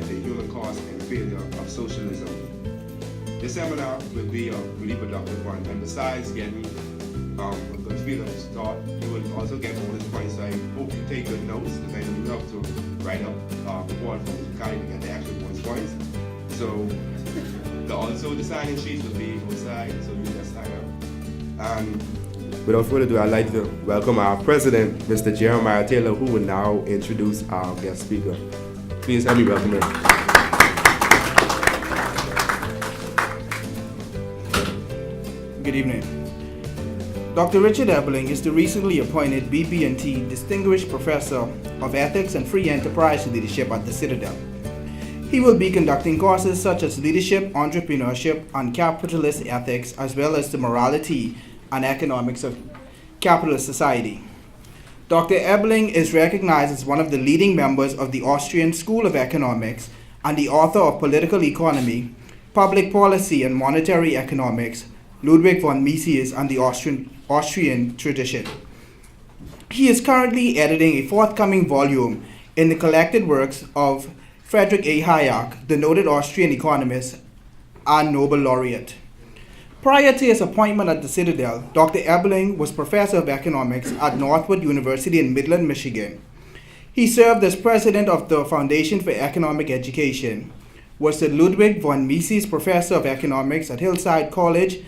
the human cost and failure of socialism. This seminar will be a really productive one, and besides getting a good feel of this thought, you will also get all these points. So I hope you take good notes, because I know you have to write up a report from the guide to get the actual points. So also the sign-in sheets will be outside, so you just sign up. And without further ado, I'd like to welcome our president, Mr. Jeremiah Taylor, who will now introduce our guest speaker. Please help me welcome him. Good evening. Dr. Richard Ebeling is the recently appointed BB&T Distinguished Professor of Ethics and Free Enterprise Leadership at the Citadel. He will be conducting courses such as Leadership, Entrepreneurship, and Capitalist Ethics, as well as the Morality and Economics of Capitalist Society. Dr. Ebeling is recognized as one of the leading members of the Austrian School of Economics and the author of Political Economy, Public Policy and Monetary Economics, Ludwig von Mises and the Austrian Tradition. He is currently editing a forthcoming volume in the collected works of Friedrich A. Hayek, the noted Austrian economist and Nobel laureate. Prior to his appointment at the Citadel, Dr. Ebeling was professor of economics at Northwood University in Midland, Michigan. He served as president of the Foundation for Economic Education, was the Ludwig von Mises Professor of Economics at Hillside College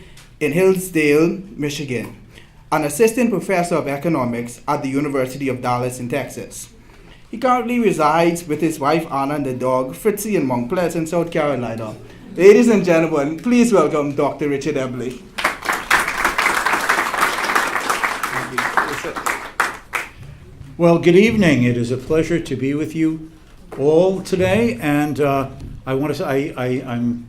in Hillsdale, Michigan, an assistant professor of economics at the University of Dallas in Texas. He currently resides with his wife Anna and the dog Fritzy in Mount Pleasant, South Carolina. Ladies and gentlemen, please welcome Dr. Richard Ebeling. Well, good evening. It is a pleasure to be with you all today, and I want to say I'm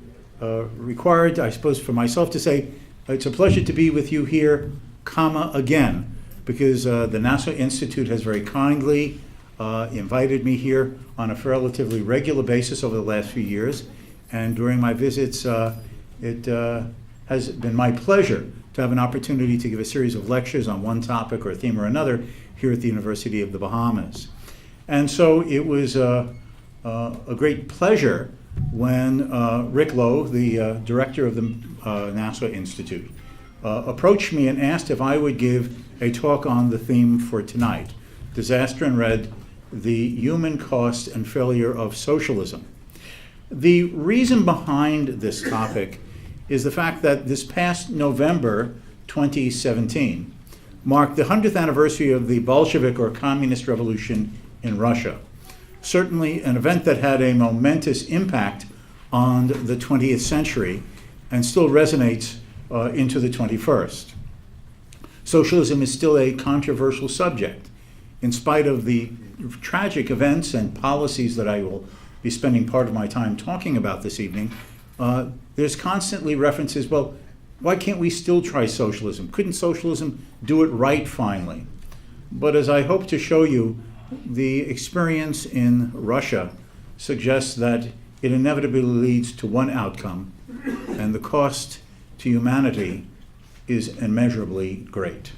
required, I suppose, for myself to say it's a pleasure to be with you here, again, because the NASA Institute has very kindly invited me here on a relatively regular basis over the last few years, and during my visits, it has been my pleasure to have an opportunity to give a series of lectures on one topic or a theme or another here at the University of the Bahamas. And so it was a great pleasure when Rick Lowe, the director of the NASA Institute, approached me and asked if I would give a talk on the theme for tonight, Disaster and Red, the Human Cost and Failure of Socialism. The reason behind this topic is the fact that this past November 2017 marked the 100th anniversary of the Bolshevik or Communist Revolution in Russia. Certainly an event that had a momentous impact on the 20th century and still resonates into the 21st. Socialism is still a controversial subject. In spite of the tragic events and policies that I will be spending part of my time talking about this evening, there's constantly references, well, why can't we still try socialism? Couldn't socialism do it right finally? But as I hope to show you, the experience in Russia suggests that it inevitably leads to one outcome, and the cost to humanity is immeasurably great.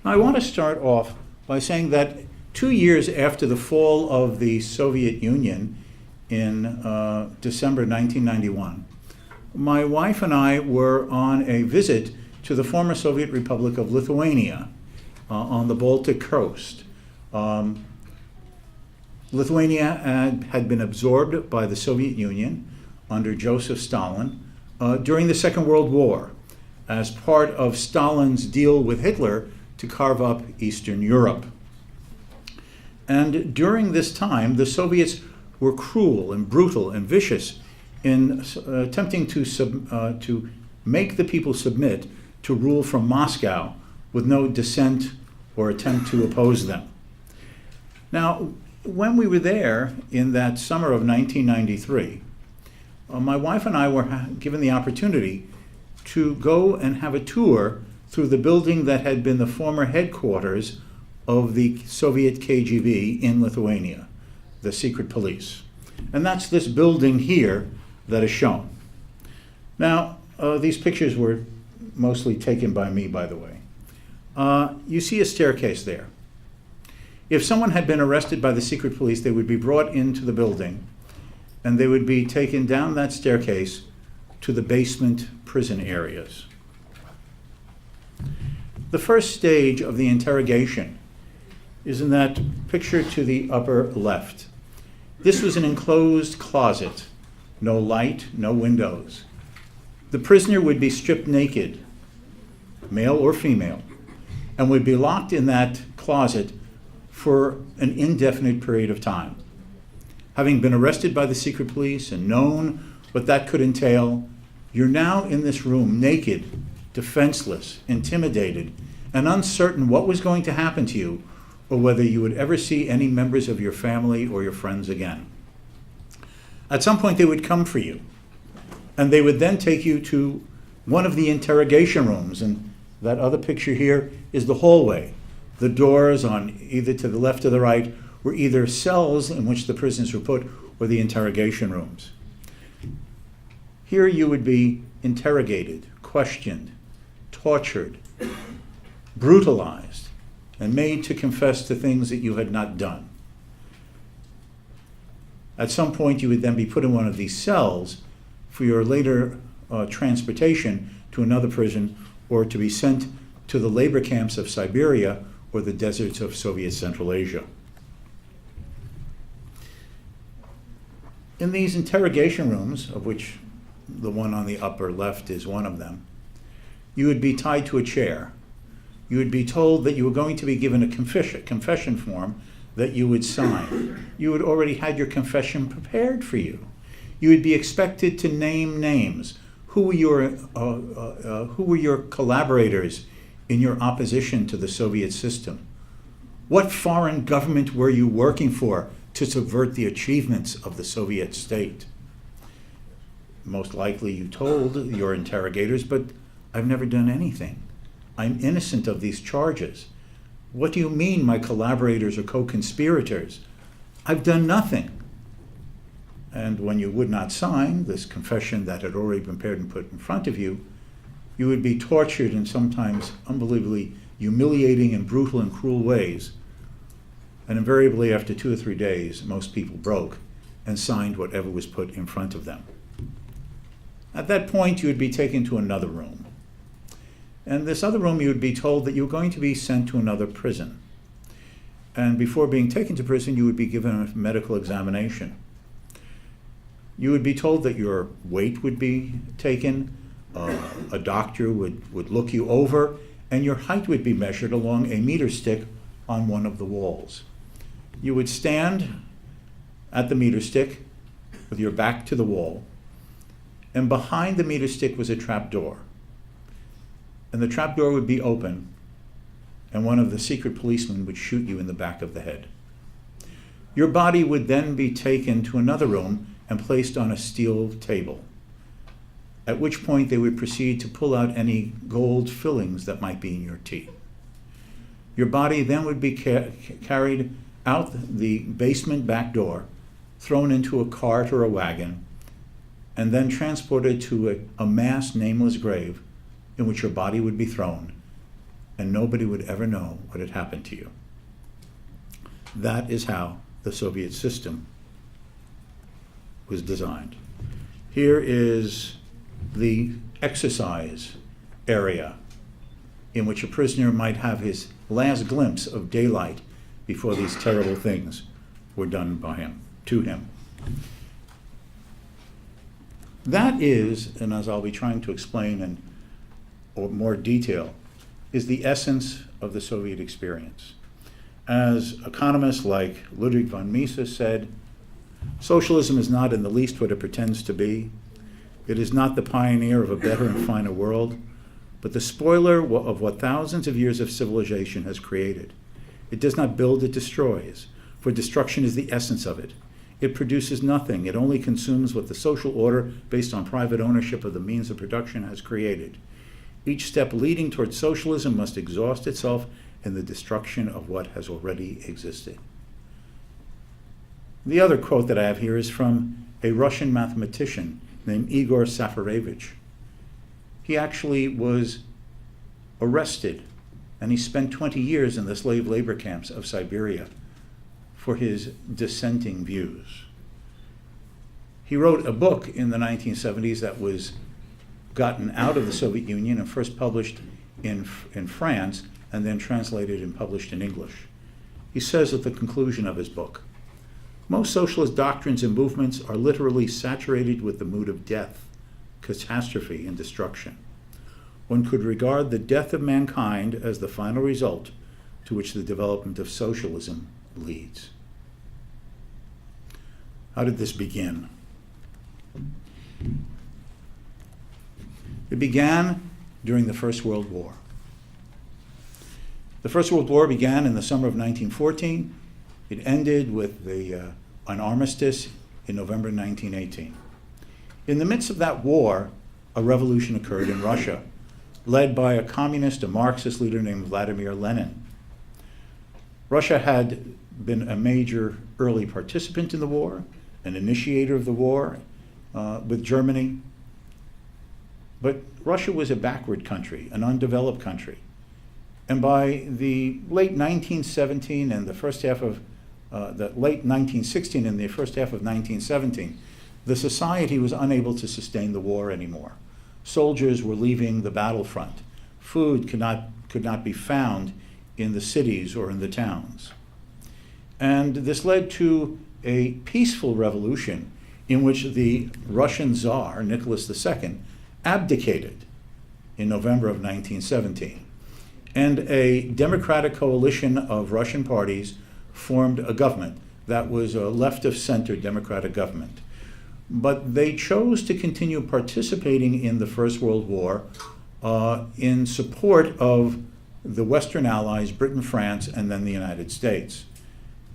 Now, I want to start off by saying that 2 years after the fall of the Soviet Union in December 1991, my wife and I were on a visit to the former Soviet Republic of Lithuania on the Baltic coast. Lithuania had been absorbed by the Soviet Union under Joseph Stalin during the Second World War as part of Stalin's deal with Hitler to carve up Eastern Europe. And during this time, the Soviets were cruel and brutal and vicious in attempting to make the people submit to rule from Moscow with no dissent or attempt to oppose them. Now, when we were there in that summer of 1993, my wife and I were given the opportunity to go and have a tour through the building that had been the former headquarters of the Soviet KGB in Lithuania, the secret police. And that's this building here that is shown. Now, these pictures were mostly taken by me, by the way. You see a staircase there. If someone had been arrested by the secret police, they would be brought into the building and they would be taken down that staircase to the basement prison areas. The first stage of the interrogation is in that picture to the upper left. This was an enclosed closet, no light, no windows. The prisoner would be stripped naked, male or female, and would be locked in that closet for an indefinite period of time. Having been arrested by the secret police and known what that could entail, you're now in this room naked, defenseless, intimidated, and uncertain what was going to happen to you or whether you would ever see any members of your family or your friends again. At some point they would come for you, and they would then take you to one of the interrogation rooms, and that other picture here is the hallway. The doors on either to the left or the right were either cells in which the prisoners were put or the interrogation rooms. Here you would be interrogated, questioned, tortured, brutalized, and made to confess to things that you had not done. At some point you would then be put in one of these cells for your later transportation to another prison or to be sent to the labor camps of Siberia or the deserts of Soviet Central Asia. In these interrogation rooms, of which the one on the upper left is one of them, you would be tied to a chair. You would be told that you were going to be given a confession form that you would sign. You had already had your confession prepared for you. You would be expected to name names. Who were your collaborators in your opposition to the Soviet system? What foreign government were you working for to subvert the achievements of the Soviet state? Most likely you told your interrogators, but I've never done anything. I'm innocent of these charges. What do you mean my collaborators or co-conspirators? I've done nothing. And when you would not sign this confession that had already been prepared and put in front of you, you would be tortured in sometimes unbelievably humiliating and brutal and cruel ways. And invariably after 2 or 3 days, most people broke and signed whatever was put in front of them. At that point, you would be taken to another room. And this other room, you would be told that you were going to be sent to another prison. And before being taken to prison, you would be given a medical examination. You would be told that your weight would be taken, a doctor would look you over, and your height would be measured along a meter stick on one of the walls. You would stand at the meter stick with your back to the wall, and behind the meter stick was a trap door. And the trap door would be open, and one of the secret policemen would shoot you in the back of the head. Your body would then be taken to another room and placed on a steel table, at which point they would proceed to pull out any gold fillings that might be in your teeth. Your body then would be carried out the basement back door, thrown into a cart or a wagon, and then transported to a mass nameless grave in which your body would be thrown, and nobody would ever know what had happened to you. That is how the Soviet system was designed. Here is the exercise area in which a prisoner might have his last glimpse of daylight before these terrible things were done by him, to him. That is, and as I'll be trying to explain in more detail, is the essence of the Soviet experience. As economists like Ludwig von Mises said, socialism is not in the least what it pretends to be. It is not the pioneer of a better and finer world, but the spoiler of what thousands of years of civilization has created. It does not build, it destroys, for destruction is the essence of it. It produces nothing. It only consumes what the social order based on private ownership of the means of production has created. Each step leading towards socialism must exhaust itself in the destruction of what has already existed. The other quote that I have here is from a Russian mathematician named Igor Safarevich. He actually was arrested and he spent 20 years in the slave labor camps of Siberia for his dissenting views. He wrote a book in the 1970s that was gotten out of the Soviet Union and first published in France, and then translated and published in English. He says at the conclusion of his book, "Most socialist doctrines and movements are literally saturated with the mood of death, catastrophe, and destruction. One could regard the death of mankind as the final result to which the development of socialism leads." How did this begin? It began during the First World War. The First World War began in the summer of 1914. It ended with an armistice in November 1918. In the midst of that war, a revolution occurred in Russia, led by a communist, a Marxist leader named Vladimir Lenin. Russia had been a major early participant in the war, an initiator of the war with Germany. But Russia was a backward country, an undeveloped country. And by the late 1917 and the first half of the late 1916 and the first half of 1917, the society was unable to sustain the war anymore. Soldiers were leaving the battlefront. Food could not be found in the cities or in the towns. And this led to a peaceful revolution in which the Russian Tsar, Nicholas II, abdicated in November of 1917. And a democratic coalition of Russian parties formed a government that was a left-of-center democratic government. But they chose to continue participating in the First World War in support of the Western Allies, Britain, France, and then the United States.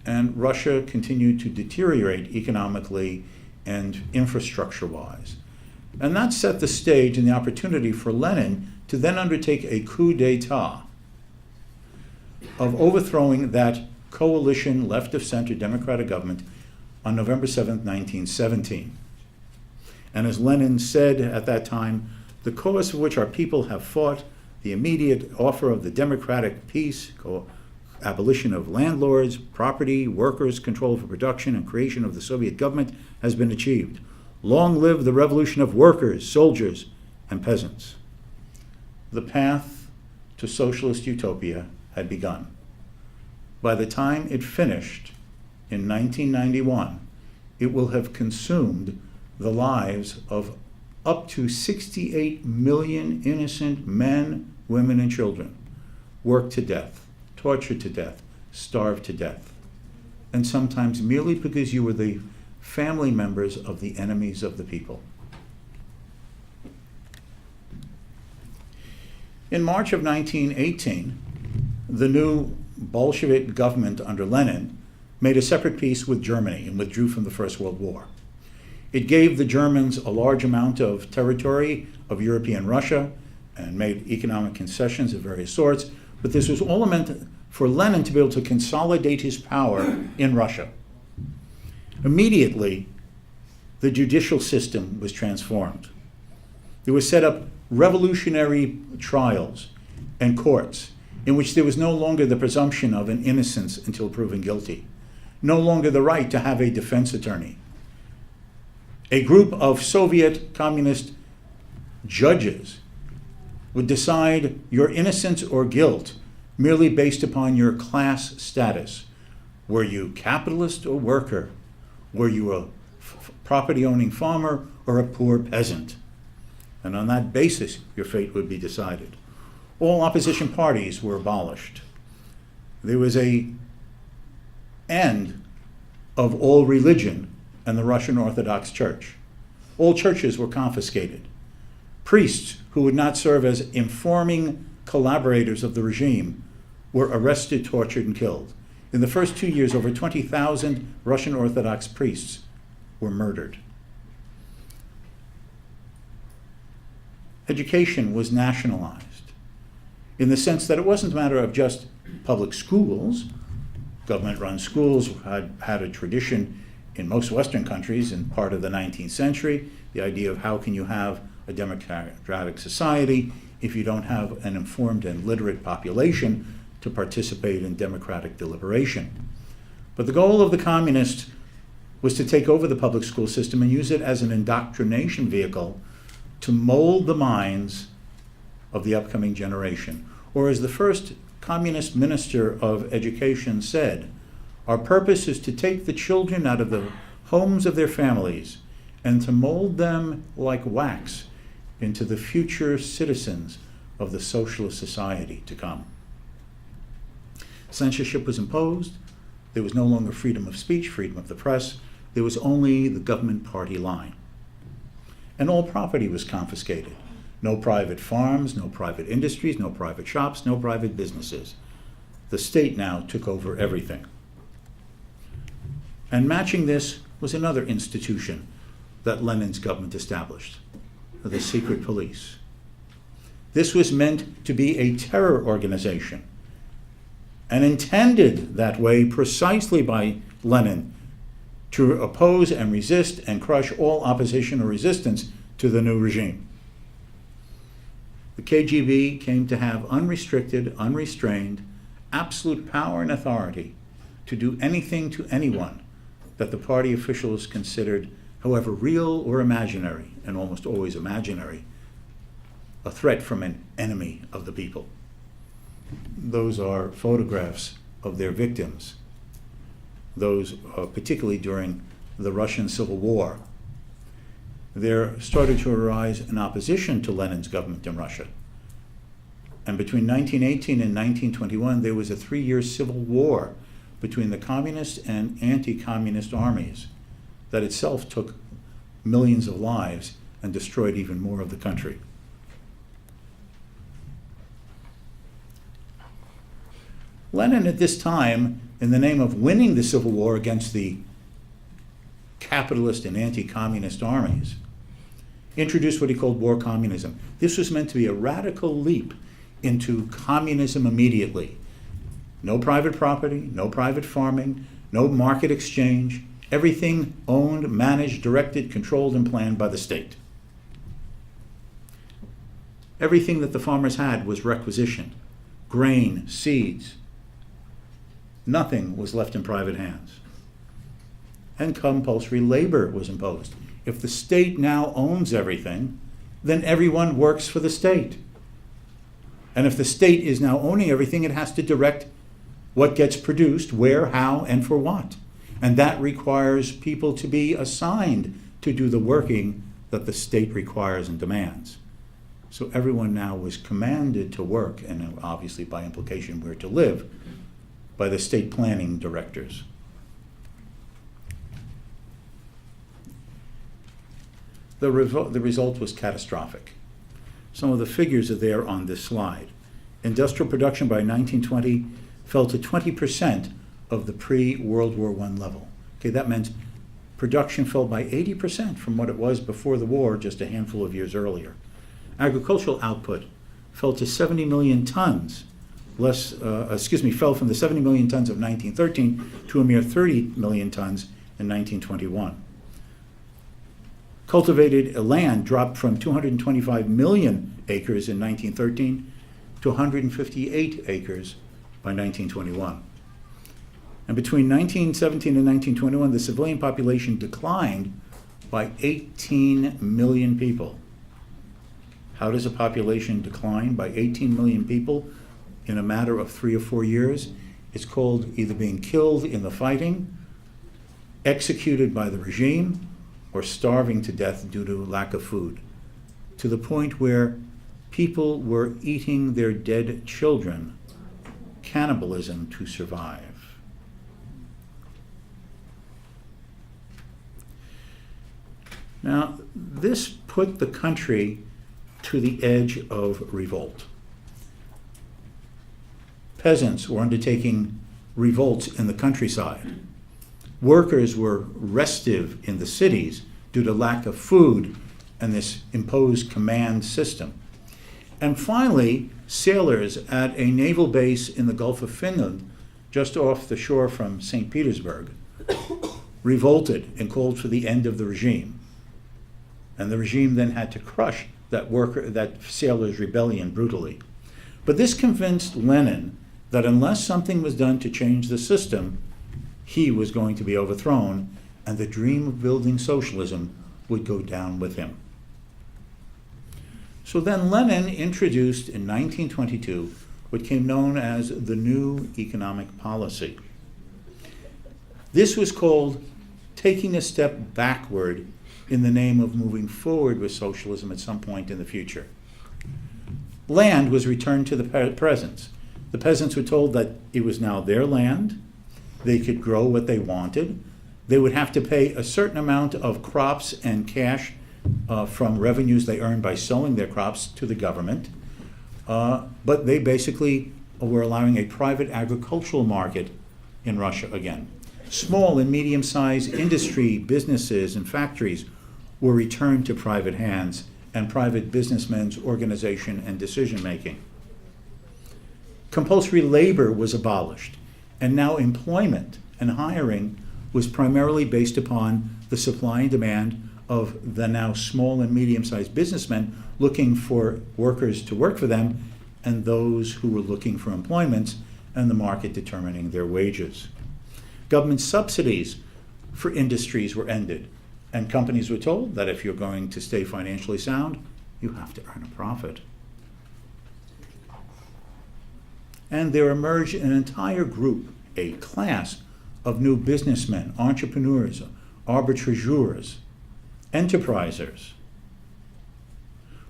And Russia continued to deteriorate economically and infrastructure-wise. And that set the stage and the opportunity for Lenin to then undertake a coup d'etat of overthrowing that coalition left-of-center democratic government on November 7th, 1917. And as Lenin said at that time, "The cause for which our people have fought, the immediate offer of the democratic peace, abolition of landlords, property, workers, control over production, and creation of the Soviet government has been achieved. Long live the revolution of workers, soldiers, and peasants." The path to socialist utopia had begun. By the time it finished in 1991, it will have consumed the lives of up to 68 million innocent men, women, and children, worked to death, tortured to death, starved to death, and sometimes merely because you were the family members of the enemies of the people. In March of 1918, the new Bolshevik government under Lenin made a separate peace with Germany and withdrew from the First World War. It gave the Germans a large amount of territory of European Russia and made economic concessions of various sorts, but this was all meant for Lenin to be able to consolidate his power in Russia. Immediately, the judicial system was transformed. There were set up revolutionary trials and courts in which there was no longer the presumption of an innocence until proven guilty, no longer the right to have a defense attorney. A group of Soviet communist judges would decide your innocence or guilt merely based upon your class status. Were you capitalist or worker? Were you a property-owning farmer or a poor peasant? And on that basis, your fate would be decided. All opposition parties were abolished. There was an end of all religion and the Russian Orthodox Church. All churches were confiscated. Priests who would not serve as informing collaborators of the regime were arrested, tortured, and killed. In the first 2 years, over 20,000 Russian Orthodox priests were murdered. Education was nationalized in the sense that it wasn't a matter of just public schools. Government-run schools had a tradition in most Western countries in part of the 19th century, the idea of how can you have a democratic society if you don't have an informed and literate population to participate in democratic deliberation. But the goal of the communists was to take over the public school system and use it as an indoctrination vehicle to mold the minds of the upcoming generation. Or as the first communist minister of education said, our purpose is to take the children out of the homes of their families and to mold them like wax into the future citizens of the socialist society to come. Censorship was imposed. There was no longer freedom of speech, freedom of the press. There was only the government party line. And all property was confiscated. No private farms, no private industries, no private shops, no private businesses. The state now took over everything. And matching this was another institution that Lenin's government established, the secret police. This was meant to be a terror organization and intended that way precisely by Lenin to oppose and resist and crush all opposition or resistance to the new regime. The KGB came to have unrestricted, unrestrained, absolute power and authority to do anything to anyone that the party officials considered, however real or imaginary, and almost always imaginary, a threat from an enemy of the people. Those are photographs of their victims, those particularly during the Russian Civil War. There started to arise an opposition to Lenin's government in Russia. And between 1918 and 1921, there was a 3-year civil war between the communist and anti-communist armies that itself took millions of lives and destroyed even more of the country. Lenin at this time, in the name of winning the civil war against the capitalist and anti-communist armies, introduced what he called war communism. This was meant to be a radical leap into communism immediately. No private property, no private farming, no market exchange, everything owned, managed, directed, controlled, and planned by the state. Everything that the farmers had was requisitioned. Grain, seeds. Nothing was left in private hands. And compulsory labor was imposed. If the state now owns everything, then everyone works for the state. And if the state is now owning everything, it has to direct what gets produced, where, how, and for what. And that requires people to be assigned to do the working that the state requires and demands. So everyone now was commanded to work, and obviously by implication where to live, by the state planning directors. The result was catastrophic. Some of the figures are there on this slide. Industrial production by 1920 fell to 20% of the pre-World War I level. Okay, that meant production fell by 80% from what it was before the war just a handful of years earlier. Agricultural output fell to 70 million tons, fell from the 70 million tons of 1913 to a mere 30 million tons in 1921. Cultivated land dropped from 225 million acres in 1913 to 158 acres by 1921. And between 1917 and 1921, the civilian population declined by 18 million people. How does a population decline by 18 million people in a matter of 3 or 4 years? It's called either being killed in the fighting, executed by the regime, or starving to death due to lack of food, to the point where people were eating their dead children, cannibalism to survive. Now, this put the country to the edge of revolt. Peasants were undertaking revolts in the countryside. Workers were restive in the cities due to lack of food and this imposed command system. And finally, sailors at a naval base in the Gulf of Finland, just off the shore from St. Petersburg, revolted and called for the end of the regime. And the regime then had to crush that sailors' rebellion brutally. But this convinced Lenin that unless something was done to change the system, he was going to be overthrown, and the dream of building socialism would go down with him. So then Lenin introduced in 1922 what came known as the New Economic Policy. This was called taking a step backward in the name of moving forward with socialism at some point in the future. Land was returned to the peasants. The peasants were told that it was now their land, they could grow what they wanted, they would have to pay a certain amount of crops and cash from revenues they earned by selling their crops to the government, but they basically were allowing a private agricultural market in Russia again. Small and medium-sized industry, businesses, and factories were returned to private hands and private businessmen's organization and decision-making. Compulsory labor was abolished, and now employment and hiring was primarily based upon the supply and demand of the now small and medium-sized businessmen looking for workers to work for them, and those who were looking for employments, and the market determining their wages. Government subsidies for industries were ended, and companies were told that if you're going to stay financially sound, you have to earn a profit. And there emerged an entire group, a class of new businessmen, entrepreneurs, arbitrageurs, enterprisers,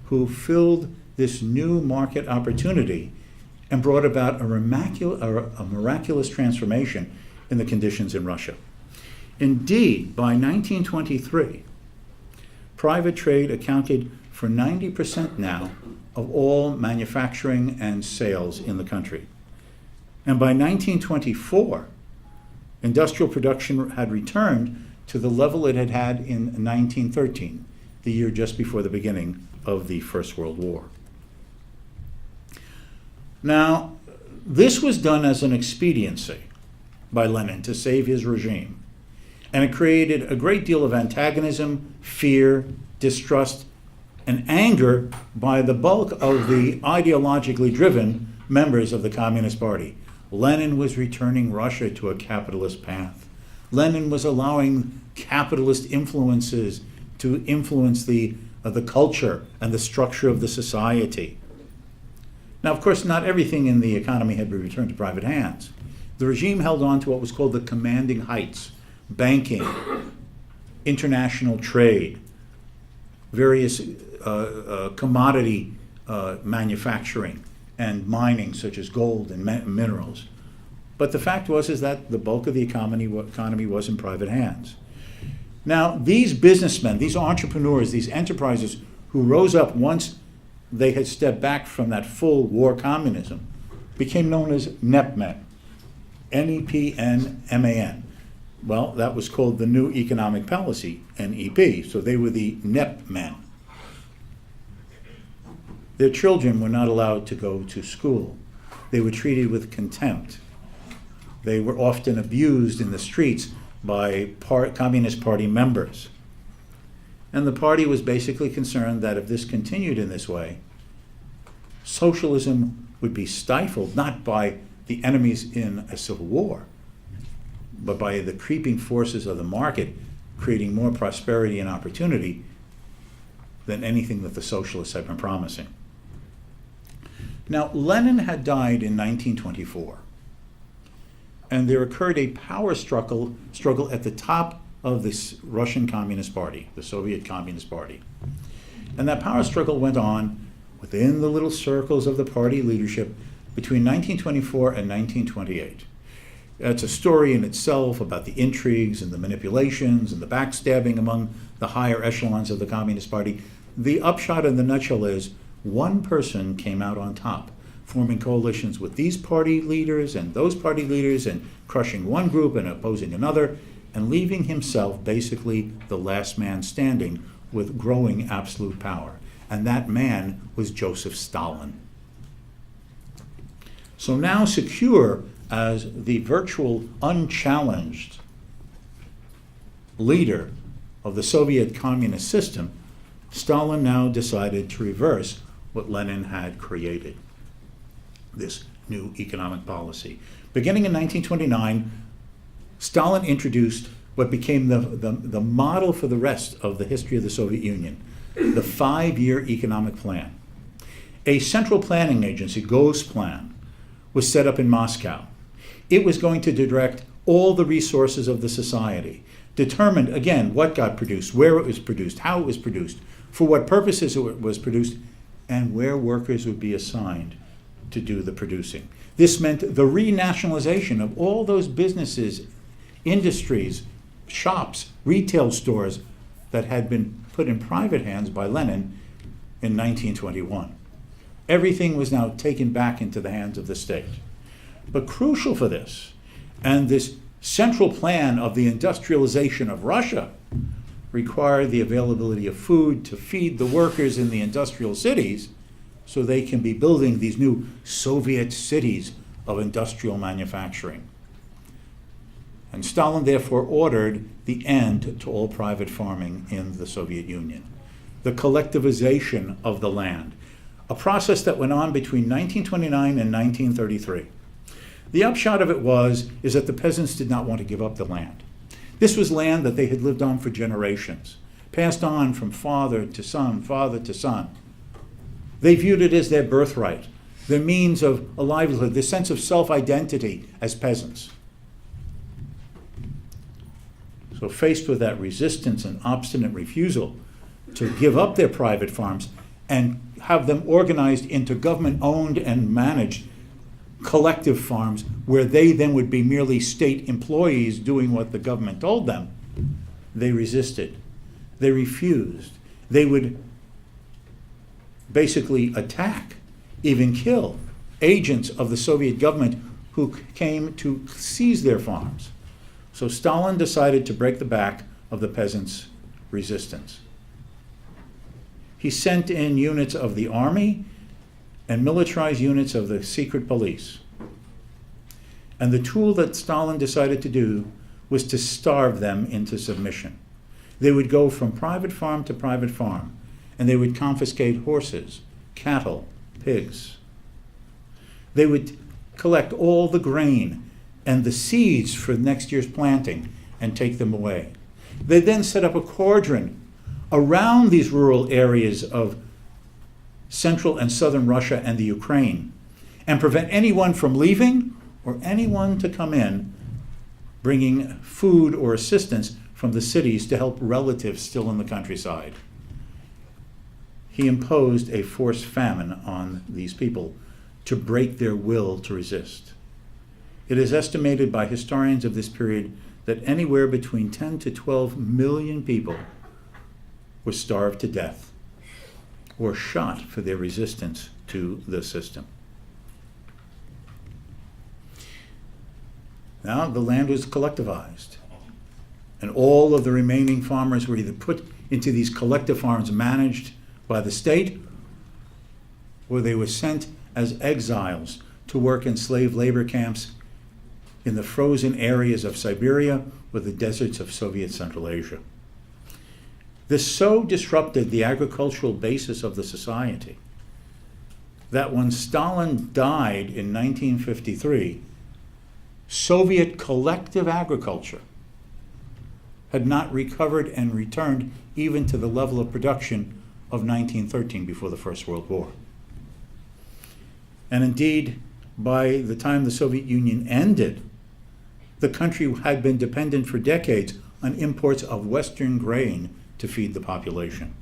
who filled this new market opportunity and brought about a miraculous transformation in the conditions in Russia. Indeed, by 1923, private trade accounted for 90% now of all manufacturing and sales in the country. And by 1924, industrial production had returned to the level it had had in 1913, the year just before the beginning of the First World War. Now, this was done as an expediency by Lenin to save his regime, and it created a great deal of antagonism, fear, distrust, and anger by the bulk of the ideologically driven members of the Communist Party. Lenin was returning Russia to a capitalist path. Lenin was allowing capitalist influences to influence the culture and the structure of the society. Now, of course, not everything in the economy had been returned to private hands. The regime held on to what was called the commanding heights: banking, international trade, various commodity manufacturing, and mining, such as gold and minerals. But the fact is that the bulk of the economy was in private hands. Now, these businessmen, these entrepreneurs, these enterprises who rose up once they had stepped back from that full war communism became known as NEPmen, N-E-P-N-M-A-N. Well, that was called the New Economic Policy, NEP, so they were the NEPmen. Their children were not allowed to go to school. They were treated with contempt. They were often abused in the streets by Communist Party members. And the party was basically concerned that if this continued in this way, socialism would be stifled not by the enemies in a civil war, but by the creeping forces of the market creating more prosperity and opportunity than anything that the socialists had been promising. Now, Lenin had died in 1924, and there occurred a power struggle at the top of the Russian Communist Party, the Soviet Communist Party. And that power struggle went on within the little circles of the party leadership between 1924 and 1928. It's a story in itself about the intrigues and the manipulations and the backstabbing among the higher echelons of the Communist Party. The upshot in the nutshell is one person came out on top, forming coalitions with these party leaders and those party leaders and crushing one group and opposing another, and leaving himself basically the last man standing with growing absolute power. And that man was Joseph Stalin. So now secure as the virtual unchallenged leader of the Soviet communist system, Stalin now decided to reverse what Lenin had created, this new economic policy. Beginning in 1929, Stalin introduced what became the model for the rest of the history of the Soviet Union, the 5-year economic plan. A central planning agency, Gosplan, was set up in Moscow. It was going to direct all the resources of the society, determined, again, what got produced, where it was produced, how it was produced, for what purposes it was produced, and where workers would be assigned to do the producing. This meant the renationalization of all those businesses, industries, shops, retail stores that had been put in private hands by Lenin in 1921. Everything was now taken back into the hands of the state. But crucial for this, and this central plan of the industrialization of Russia, required the availability of food to feed the workers in the industrial cities so they can be building these new Soviet cities of industrial manufacturing. And Stalin therefore ordered the end to all private farming in the Soviet Union, the collectivization of the land, a process that went on between 1929 and 1933. The upshot of it is that the peasants did not want to give up the land. This was land that they had lived on for generations, passed on from father to son, father to son. They viewed it as their birthright, their means of a livelihood, their sense of self-identity as peasants. So faced with that resistance and obstinate refusal to give up their private farms and have them organized into government-owned and managed collective farms where they then would be merely state employees doing what the government told them, they resisted. They refused. They would basically attack, even kill, agents of the Soviet government who came to seize their farms. So Stalin decided to break the back of the peasants' resistance. He sent in units of the army and militarized units of the secret police. And the tool that Stalin decided to do was to starve them into submission. They would go from private farm to private farm, and they would confiscate horses, cattle, pigs. They would collect all the grain and the seeds for next year's planting and take them away. They then set up a cordon around these rural areas of Central and Southern Russia and the Ukraine, and prevent anyone from leaving or anyone to come in bringing food or assistance from the cities to help relatives still in the countryside. He imposed a forced famine on these people to break their will to resist. It is estimated by historians of this period that anywhere between 10 to 12 million people were starved to death or shot for their resistance to the system. Now the land was collectivized, and all of the remaining farmers were either put into these collective farms managed by the state, or they were sent as exiles to work in slave labor camps in the frozen areas of Siberia or the deserts of Soviet Central Asia. This so disrupted the agricultural basis of the society that when Stalin died in 1953, Soviet collective agriculture had not recovered and returned even to the level of production of 1913 before the First World War. And indeed, by the time the Soviet Union ended, the country had been dependent for decades on imports of Western grain to feed the population.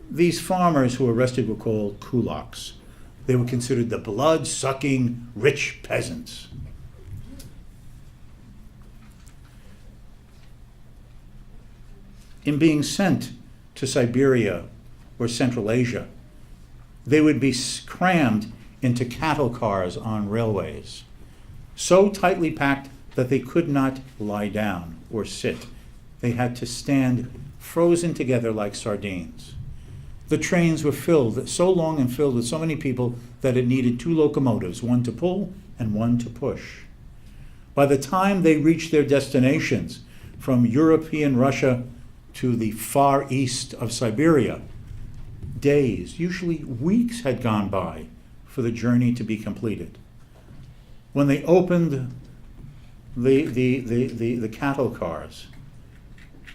These farmers who were arrested were called kulaks. They were considered the blood-sucking rich peasants. In being sent to Siberia or Central Asia, they would be crammed into cattle cars on railways, so tightly packed that they could not lie down or sit. They had to stand frozen together like sardines. The trains were filled, so long and filled with so many people that it needed two locomotives, one to pull and one to push. By the time they reached their destinations, from European Russia to the far east of Siberia, days, usually weeks, had gone by for the journey to be completed. When they opened the cattle cars,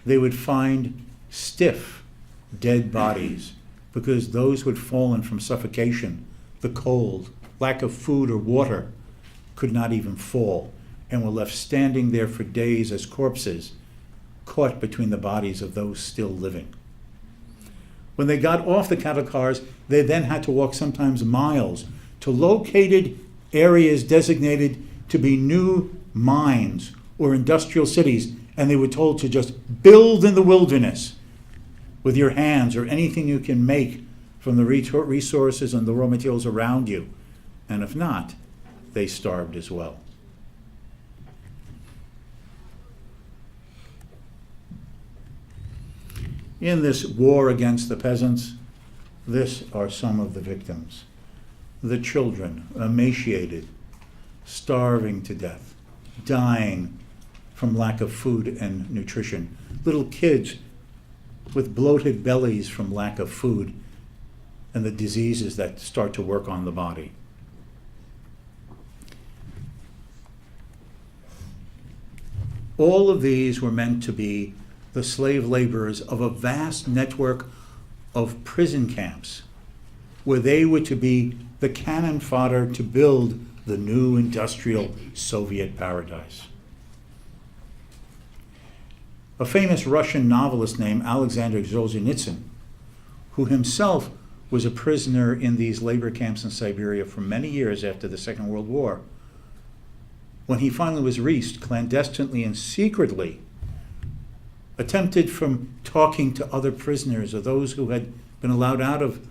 they would find stiff, dead bodies because those who had fallen from suffocation, the cold, lack of food or water, could not even fall and were left standing there for days as corpses, caught between the bodies of those still living. When they got off the cattle cars, they then had to walk sometimes miles to located areas designated to be new mines or industrial cities, and they were told to just build in the wilderness with your hands or anything you can make from the resources and the raw materials around you. And if not, they starved as well. In this war against the peasants, this are some of the victims. The children, emaciated, starving to death, dying from lack of food and nutrition. Little kids with bloated bellies from lack of food and the diseases that start to work on the body. All of these were meant to be the slave laborers of a vast network of prison camps where they were to be the cannon fodder to build the new industrial Soviet paradise. A famous Russian novelist named Alexander Solzhenitsyn, who himself was a prisoner in these labor camps in Siberia for many years after the Second World War, when he finally was released clandestinely and secretly, attempted from talking to other prisoners or those who had been allowed out of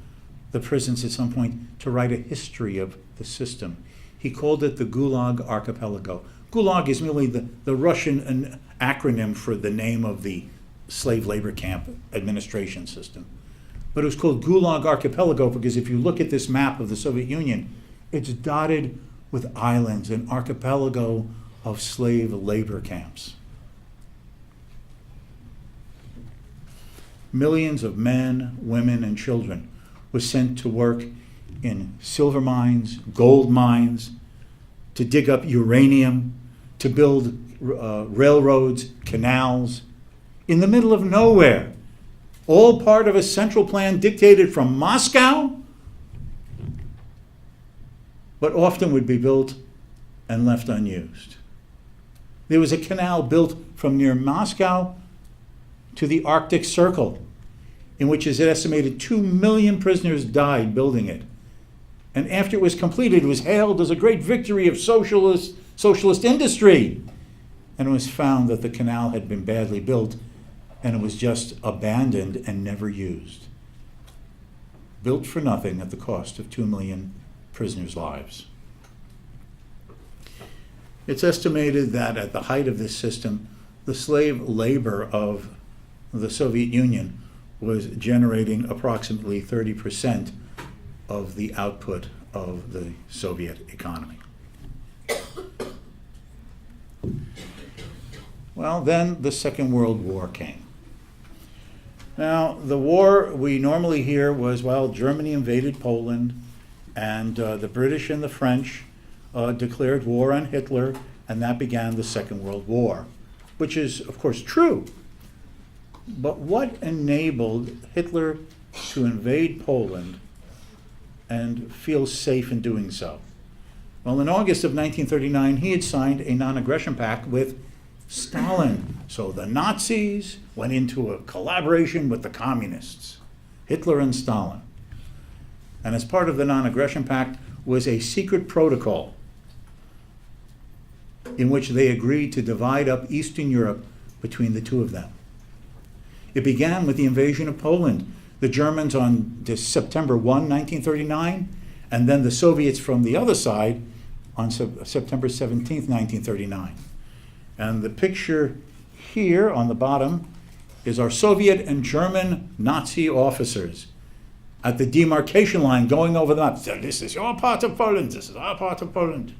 the prisons at some point to write a history of the system. He called it the Gulag archipelago. Gulag is merely the Russian acronym for the name of the slave labor camp administration system. But it was called Gulag archipelago because if you look at this map of the Soviet Union, it's dotted with islands, an archipelago of slave labor camps. Millions of men, women, and children were sent to work in silver mines, gold mines, to dig up uranium, to build railroads, canals, in the middle of nowhere, all part of a central plan dictated from Moscow, but often would be built and left unused. There was a canal built from near Moscow to the Arctic Circle, in which is estimated 2 million prisoners died building it. And after it was completed, it was hailed as a great victory of socialist industry. And it was found that the canal had been badly built and it was just abandoned and never used. Built for nothing at the cost of 2 million prisoners' lives. It's estimated that at the height of this system, the slave labor of the Soviet Union was generating approximately 30% of the output of the Soviet economy. Well, then the Second World War came. Now, the war we normally hear was, well, Germany invaded Poland, and the British and the French declared war on Hitler, and that began the Second World War, which is, of course, true. But what enabled Hitler to invade Poland and feel safe in doing so? Well, in August of 1939, he had signed a non-aggression pact with Stalin. So the Nazis went into a collaboration with the communists, Hitler and Stalin. And as part of the non-aggression pact was a secret protocol in which they agreed to divide up Eastern Europe between the two of them. It began with the invasion of Poland. The Germans on September 1, 1939, and then the Soviets from the other side on September 17, 1939. And the picture here on the bottom is our Soviet and German Nazi officers at the demarcation line going over the map. So this is your part of Poland, this is our part of Poland.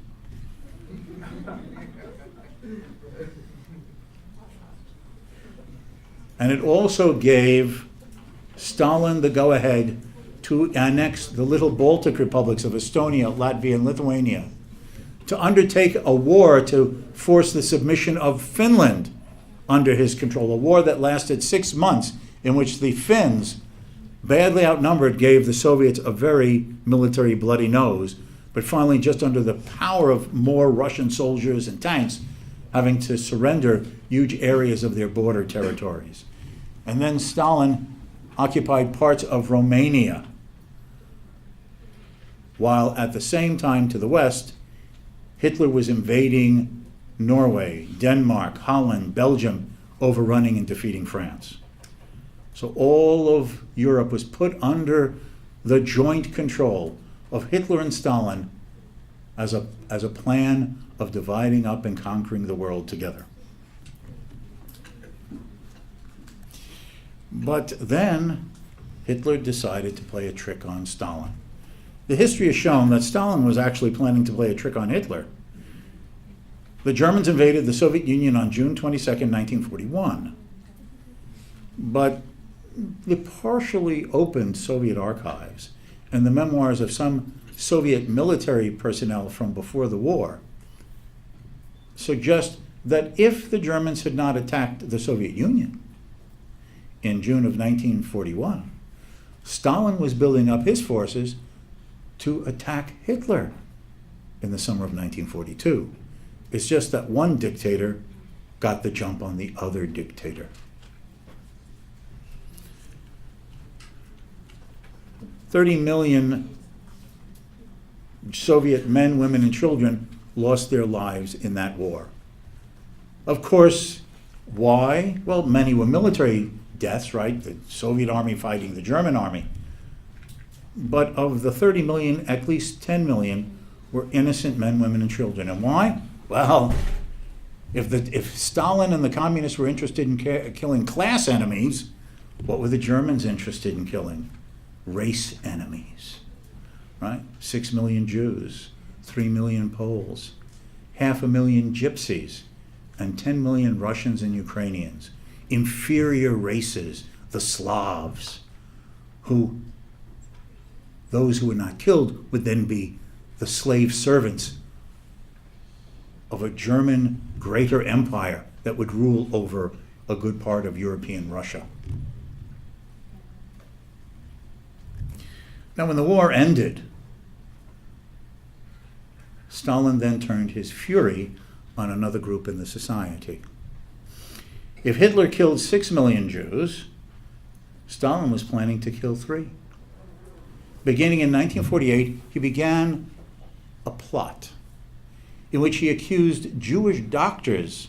And it also gave Stalin the go-ahead to annex the little Baltic republics of Estonia, Latvia, and Lithuania, to undertake a war to force the submission of Finland under his control, a war that lasted 6 months, in which the Finns, badly outnumbered, gave the Soviets a very military bloody nose, but finally, just under the power of more Russian soldiers and tanks, having to surrender huge areas of their border territories. And then Stalin occupied parts of Romania, while at the same time to the west, Hitler was invading Norway, Denmark, Holland, Belgium, overrunning and defeating France. So all of Europe was put under the joint control of Hitler and Stalin as a plan of dividing up and conquering the world together. But then Hitler decided to play a trick on Stalin. The history has shown that Stalin was actually planning to play a trick on Hitler. The Germans invaded the Soviet Union on June 22nd, 1941. But the partially opened Soviet archives and the memoirs of some Soviet military personnel from before the war suggest that if the Germans had not attacked the Soviet Union in June of 1941, Stalin was building up his forces to attack Hitler in the summer of 1942. It's just that one dictator got the jump on the other dictator. 30 million Soviet men, women, and children lost their lives in that war. Of course, why? Well, many were military deaths, right? The Soviet army fighting the German army. But of the 30 million, at least 10 million were innocent men, women, and children. And why? Well, if Stalin and the communists were interested in killing class enemies, what were the Germans interested in killing? Race enemies, right? 6 million Jews, 3 million Poles, 500,000 Gypsies, and 10 million Russians and Ukrainians, inferior races, the Slavs, those who were not killed would then be the slave servants of a German greater empire that would rule over a good part of European Russia. Now, when the war ended, Stalin then turned his fury on another group in the society. If Hitler killed 6 million Jews, Stalin was planning to kill 3. Beginning in 1948, he began a plot in which he accused Jewish doctors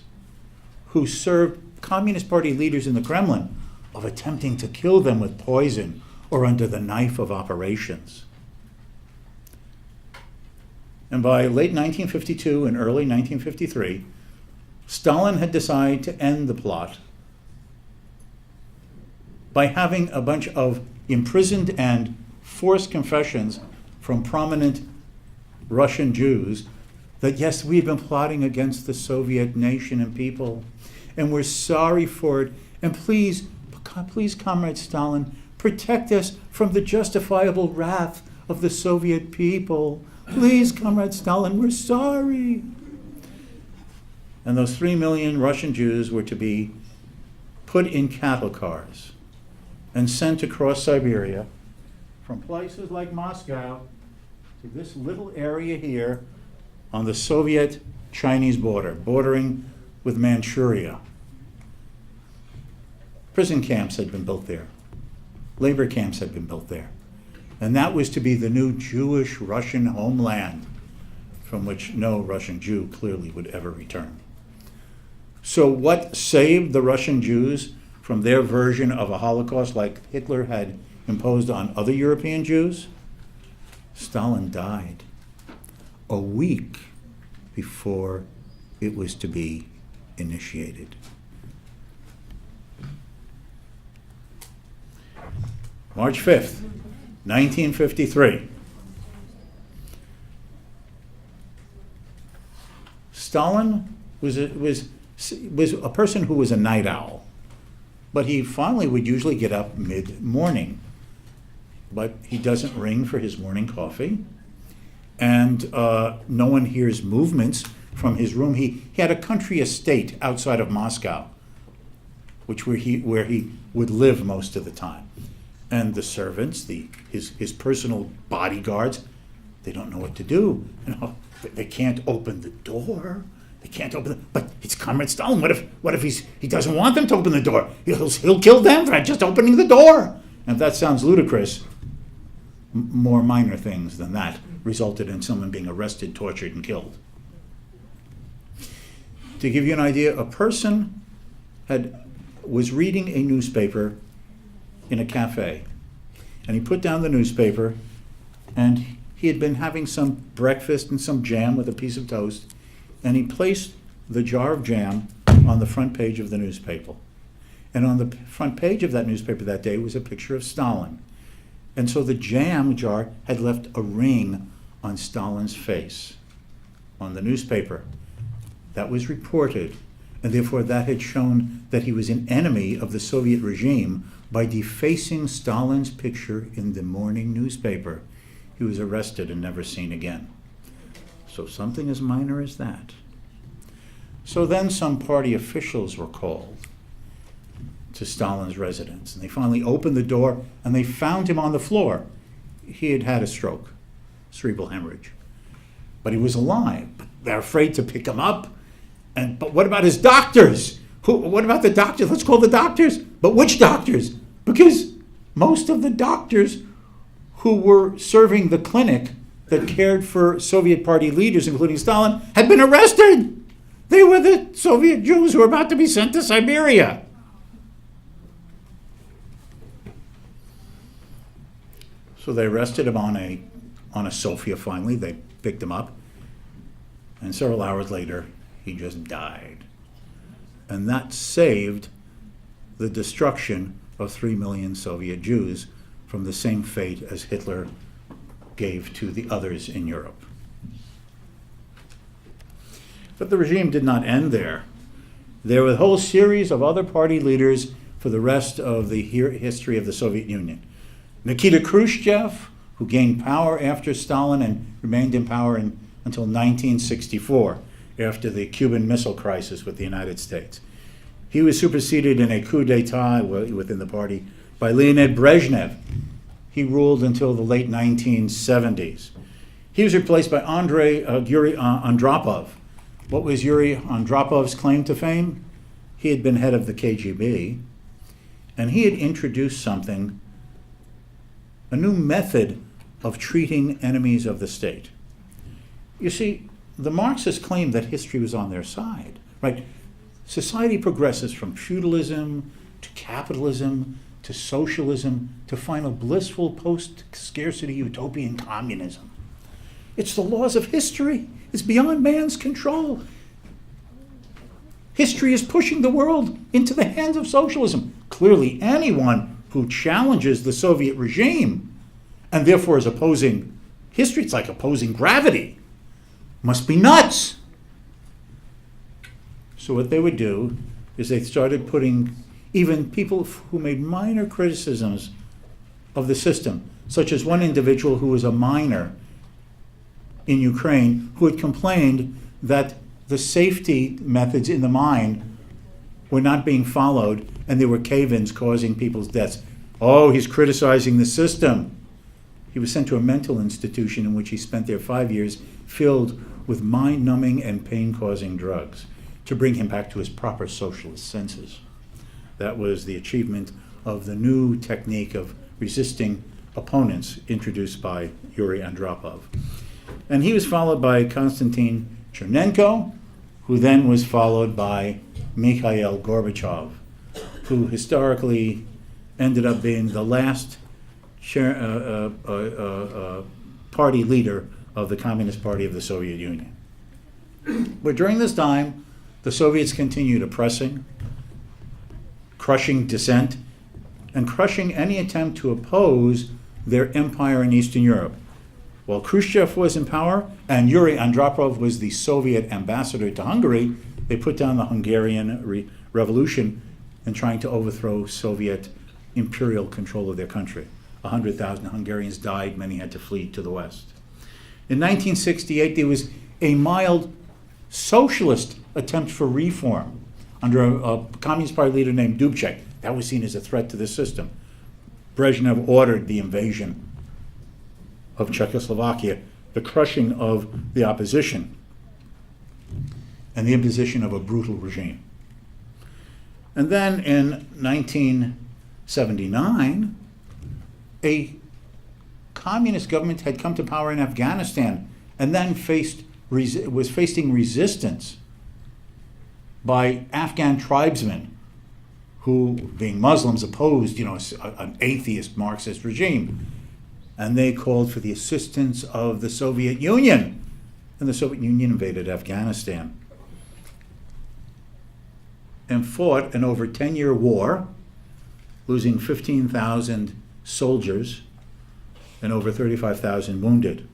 who served Communist Party leaders in the Kremlin of attempting to kill them with poison or under the knife of operations. And by late 1952 and early 1953, Stalin had decided to end the plot by having a bunch of imprisoned and forced confessions from prominent Russian Jews that, yes, we've been plotting against the Soviet nation and people, and we're sorry for it, and please, Comrade Stalin, protect us from the justifiable wrath of the Soviet people. Please, Comrade Stalin, we're sorry. And those 3 million Russian Jews were to be put in cattle cars and sent across Siberia from places like Moscow to this little area here on the Soviet-Chinese border, bordering with Manchuria. Prison camps had been built there. Labor camps had been built there. And that was to be the new Jewish Russian homeland from which no Russian Jew clearly would ever return. So what saved the Russian Jews from their version of a Holocaust like Hitler had imposed on other European Jews? Stalin died a week before it was to be initiated. March 5th, 1953. Stalin was a person who was a night owl. But he finally would usually get up mid-morning. But he doesn't ring for his morning coffee, and no one hears movements from his room. He had a country estate outside of Moscow, where he would live most of the time. And the servants, his personal bodyguards, they don't know what to do. They can't open the door. They can't open it. But it's Comrade Stalin. What if he doesn't want them to open the door? He'll kill them for just opening the door. And if that sounds ludicrous, more minor things than that resulted in someone being arrested, tortured, and killed. To give you an idea, a person was reading a newspaper in a cafe, and he put down the newspaper, and he had been having some breakfast and some jam with a piece of toast, and he placed the jar of jam on the front page of the newspaper. And on the front page of that newspaper that day was a picture of Stalin. And so the jam jar had left a ring on Stalin's face on the newspaper. That was reported, and therefore that had shown that he was an enemy of the Soviet regime by defacing Stalin's picture in the morning newspaper. He was arrested and never seen again. So something as minor as that. So then some party officials were called to Stalin's residence, and they finally opened the door, and they found him on the floor. He had had a stroke, cerebral hemorrhage, but he was alive. But they're afraid to pick him up. But what about his doctors? What about the doctors? Let's call the doctors. But which doctors? Because most of the doctors who were serving the clinic that cared for Soviet party leaders, including Stalin, had been arrested. They were the Soviet Jews who were about to be sent to Siberia. So they arrested him on a Sofia finally. They picked him up. And several hours later, he just died. And that saved the destruction of 3 million Soviet Jews from the same fate as Hitler gave to the others in Europe. But the regime did not end there. There were a whole series of other party leaders for the rest of the history of the Soviet Union. Nikita Khrushchev, who gained power after Stalin and remained in power until 1964, after the Cuban Missile Crisis with the United States. He was superseded in a coup d'etat within the party by Leonid Brezhnev. He ruled until the late 1970s. He was replaced by Yuri Andropov. What was Yuri Andropov's claim to fame? He had been head of the KGB, and he had introduced something, a new method of treating enemies of the state. You see, the Marxists claimed that history was on their side, right? Society progresses from feudalism to capitalism to socialism to final blissful post-scarcity utopian communism. It's the laws of history. It's beyond man's control. History is pushing the world into the hands of socialism. Clearly, anyone who challenges the Soviet regime and therefore is opposing history, it's like opposing gravity, must be nuts. So what they would do is they started putting even people who made minor criticisms of the system, such as one individual who was a miner in Ukraine who had complained that the safety methods in the mine were not being followed and there were cave-ins causing people's deaths. Oh, he's criticizing the system. He was sent to a mental institution in which he spent there 5 years filled with mind-numbing and pain-causing drugs to bring him back to his proper socialist senses. That was the achievement of the new technique of resisting opponents introduced by Yuri Andropov. And he was followed by Konstantin Chernenko, who then was followed by Mikhail Gorbachev, who historically ended up being the last party leader of the Communist Party of the Soviet Union. But during this time, the Soviets continued oppressing, crushing dissent, and crushing any attempt to oppose their empire in Eastern Europe. While Khrushchev was in power and Yuri Andropov was the Soviet ambassador to Hungary, they put down the Hungarian Revolution and trying to overthrow Soviet imperial control of their country. 100,000 Hungarians died, many had to flee to the west. In 1968, there was a mild socialist attempt for reform under a Communist Party leader named Dubček. That was seen as a threat to the system. Brezhnev ordered the invasion of Czechoslovakia, the crushing of the opposition, and the imposition of a brutal regime. And then in 1979, a communist government had come to power in Afghanistan and then was facing resistance by Afghan tribesmen who, being Muslims, opposed, an atheist Marxist regime. And they called for the assistance of the Soviet Union. And the Soviet Union invaded Afghanistan and fought an over 10-year war, losing 15,000 soldiers and over 35,000 wounded.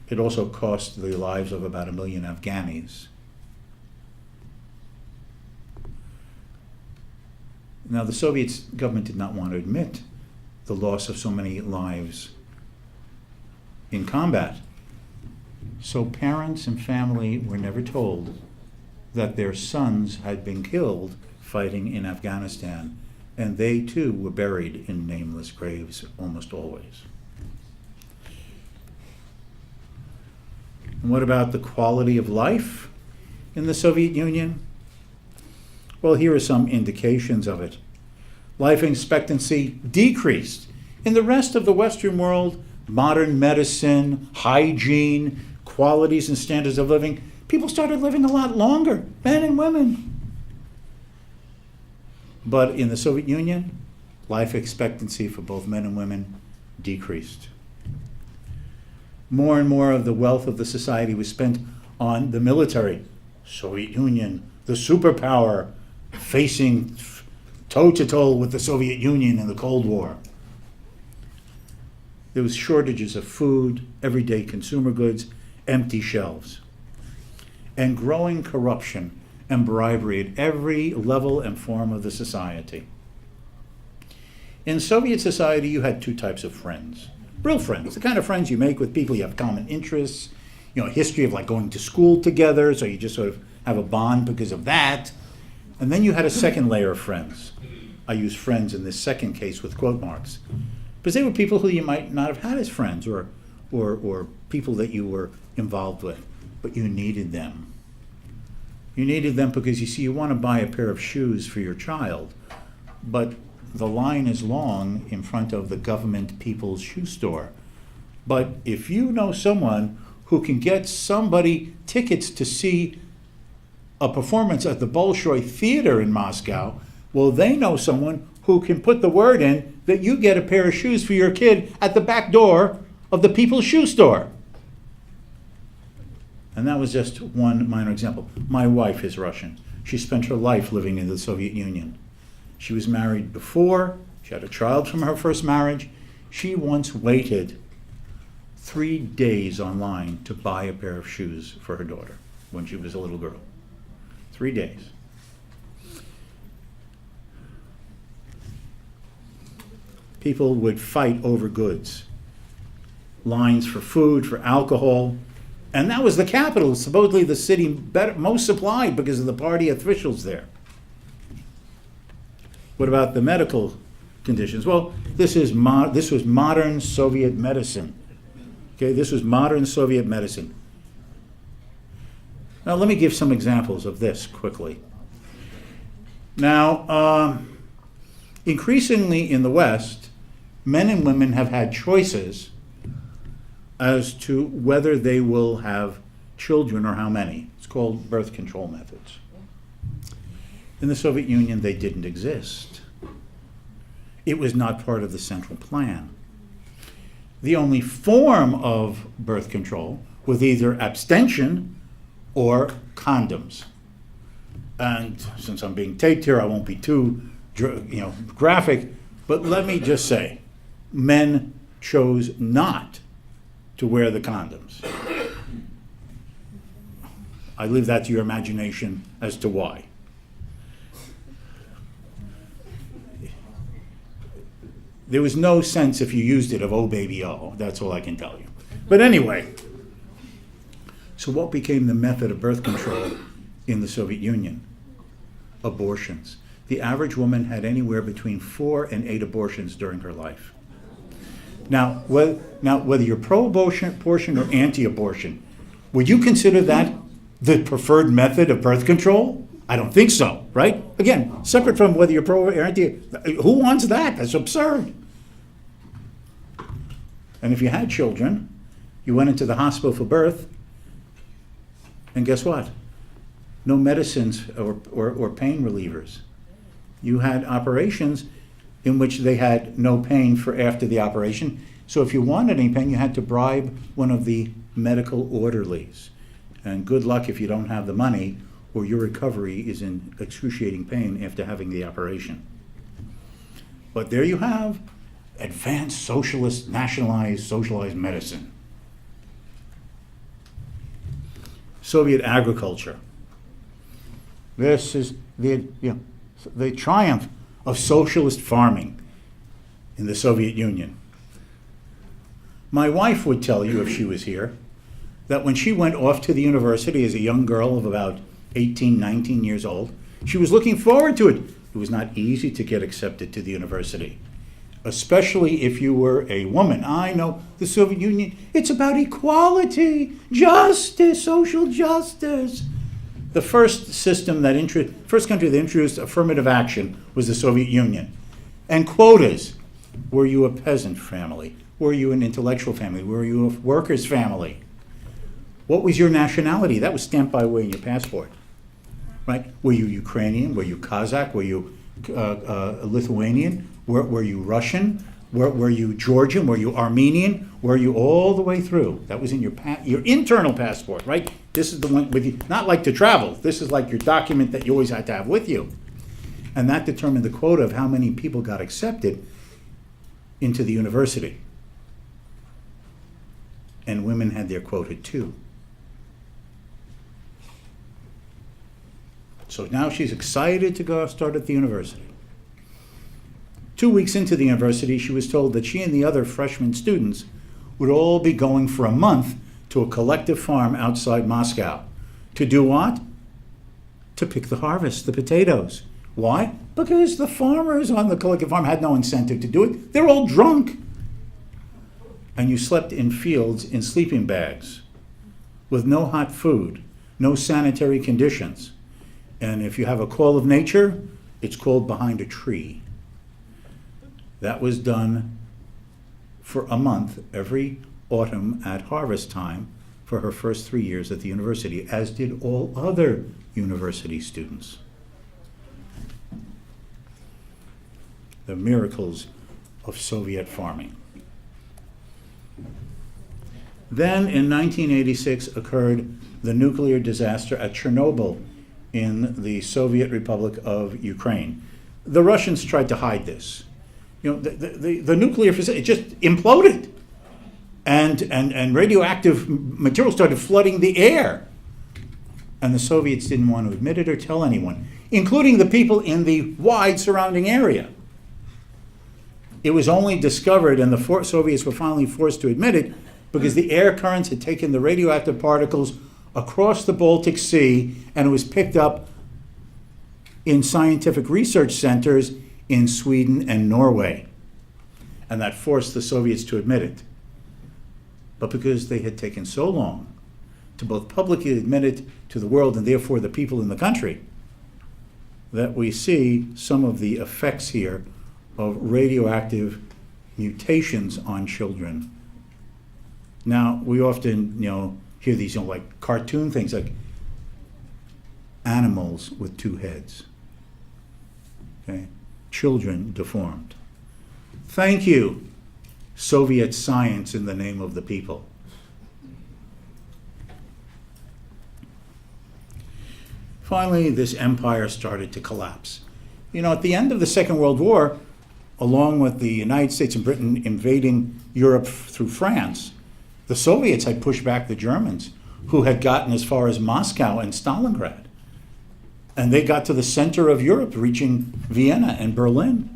It also cost the lives of about 1 million Afghanis. Now, the Soviet government did not want to admit the loss of so many lives in combat. So parents and family were never told that their sons had been killed fighting in Afghanistan, and they too were buried in nameless graves almost always. And what about the quality of life in the Soviet Union? Well, here are some indications of it. Life expectancy decreased. In the rest of the Western world, modern medicine, hygiene, qualities and standards of living, people started living a lot longer, men and women. But in the Soviet Union, life expectancy for both men and women decreased. More and more of the wealth of the society was spent on the military. Soviet Union, the superpower, facing toe-to-toe with the Soviet Union in the Cold War. There was shortages of food, everyday consumer goods, empty shelves, and growing corruption and bribery at every level and form of the society. In Soviet society, you had two types of friends. Real friends, the kind of friends you make with people you have common interests, a history of like going to school together, so you just sort of have a bond because of that. And then you had a second layer of friends. I use friends in this second case with quote marks, because they were people who you might not have had as friends or people that you were involved with, but you needed them. You needed them because, you see, you want to buy a pair of shoes for your child, but the line is long in front of the government people's shoe store. But if you know someone who can get somebody tickets to see a performance at the Bolshoi Theater in Moscow, well, they know someone who can put the word in that you get a pair of shoes for your kid at the back door of the people's shoe store. And that was just one minor example. My wife is Russian. She spent her life living in the Soviet Union. She was married before. She had a child from her first marriage. She once waited 3 days online to buy a pair of shoes for her daughter when she was a little girl. 3 days. People would fight over goods. Lines for food, for alcohol. And that was the capital, supposedly the city most supplied because of the party officials there. What about the medical conditions? Well, this was modern Soviet medicine. Okay, this was modern Soviet medicine. Now, let me give some examples of this quickly. Now, increasingly in the West, men and women have had choices as to whether they will have children or how many. It's called birth control methods. In the Soviet Union, they didn't exist. It was not part of the central plan. The only form of birth control was either abstention or condoms. And since I'm being taped here, I won't be too graphic, but let me just say, men chose not to wear the condoms. I leave that to your imagination as to why. There was no sense if you used it of oh baby oh. That's all I can tell you. But anyway, so what became the method of birth control in the Soviet Union? Abortions. The average woman had anywhere between 4 and 8 abortions during her life. Now, whether you're pro-abortion or anti-abortion, would you consider that the preferred method of birth control? I don't think so, right? Again, separate from whether you're pro or anti, who wants that? That's absurd. And if you had children, you went into the hospital for birth, and guess what? No medicines or pain relievers. You had operations in which they had no pain for after the operation. So if you wanted any pain, you had to bribe one of the medical orderlies. And good luck if you don't have the money or your recovery is in excruciating pain after having the operation. But there you have advanced socialist, nationalized, socialized medicine. Soviet agriculture. This is the triumph of socialist farming in the Soviet Union. My wife would tell you, if she was here, that when she went off to the university as a young girl of about 18, 19 years old, she was looking forward to it. It was not easy to get accepted to the university, especially if you were a woman. I know the Soviet Union, it's about equality, justice, social justice. The first country that introduced affirmative action was the Soviet Union. And quotas. Were you a peasant family? Were you an intellectual family? Were you a worker's family? What was your nationality? That was stamped by way in your passport, right? Were you Ukrainian? Were you Kazakh? Were you Lithuanian? Were you Russian? Were you Georgian? Were you Armenian? Were you all the way through? That was in your internal passport, right? This is the one with you, not like to travel. This is like your document that you always had to have with you. And that determined the quota of how many people got accepted into the university. And women had their quota too. So now she's excited to go start at the university. 2 weeks into the university, she was told that she and the other freshman students would all be going for a month to a collective farm outside Moscow. To do what? To pick the harvest, the potatoes. Why? Because the farmers on the collective farm had no incentive to do it. They're all drunk. And you slept in fields in sleeping bags with no hot food, no sanitary conditions. And if you have a call of nature, it's called behind a tree. That was done for a month every autumn at harvest time for her first 3 years at the university, as did all other university students. The miracles of Soviet farming. Then in 1986 occurred the nuclear disaster at Chernobyl in the Soviet Republic of Ukraine. The Russians tried to hide this. You know, the nuclear facility just imploded, and radioactive material started flooding the air. And the Soviets didn't want to admit it or tell anyone, including the people in the wide surrounding area. It was only discovered, and the Soviets were finally forced to admit it, because the air currents had taken the radioactive particles across the Baltic Sea, and it was picked up in scientific research centers in Sweden and Norway. And that forced the Soviets to admit it. But because they had taken so long to both publicly admit it to the world and therefore the people in the country, that we see some of the effects here of radioactive mutations on children. Now, we often, hear these, like cartoon things like animals with 2 heads. Okay? Children deformed. Thank you, Soviet science in the name of the people. Finally, this empire started to collapse. At the end of the Second World War, along with the United States and Britain invading Europe through France, the Soviets had pushed back the Germans, who had gotten as far as Moscow and Stalingrad. And they got to the center of Europe, reaching Vienna and Berlin.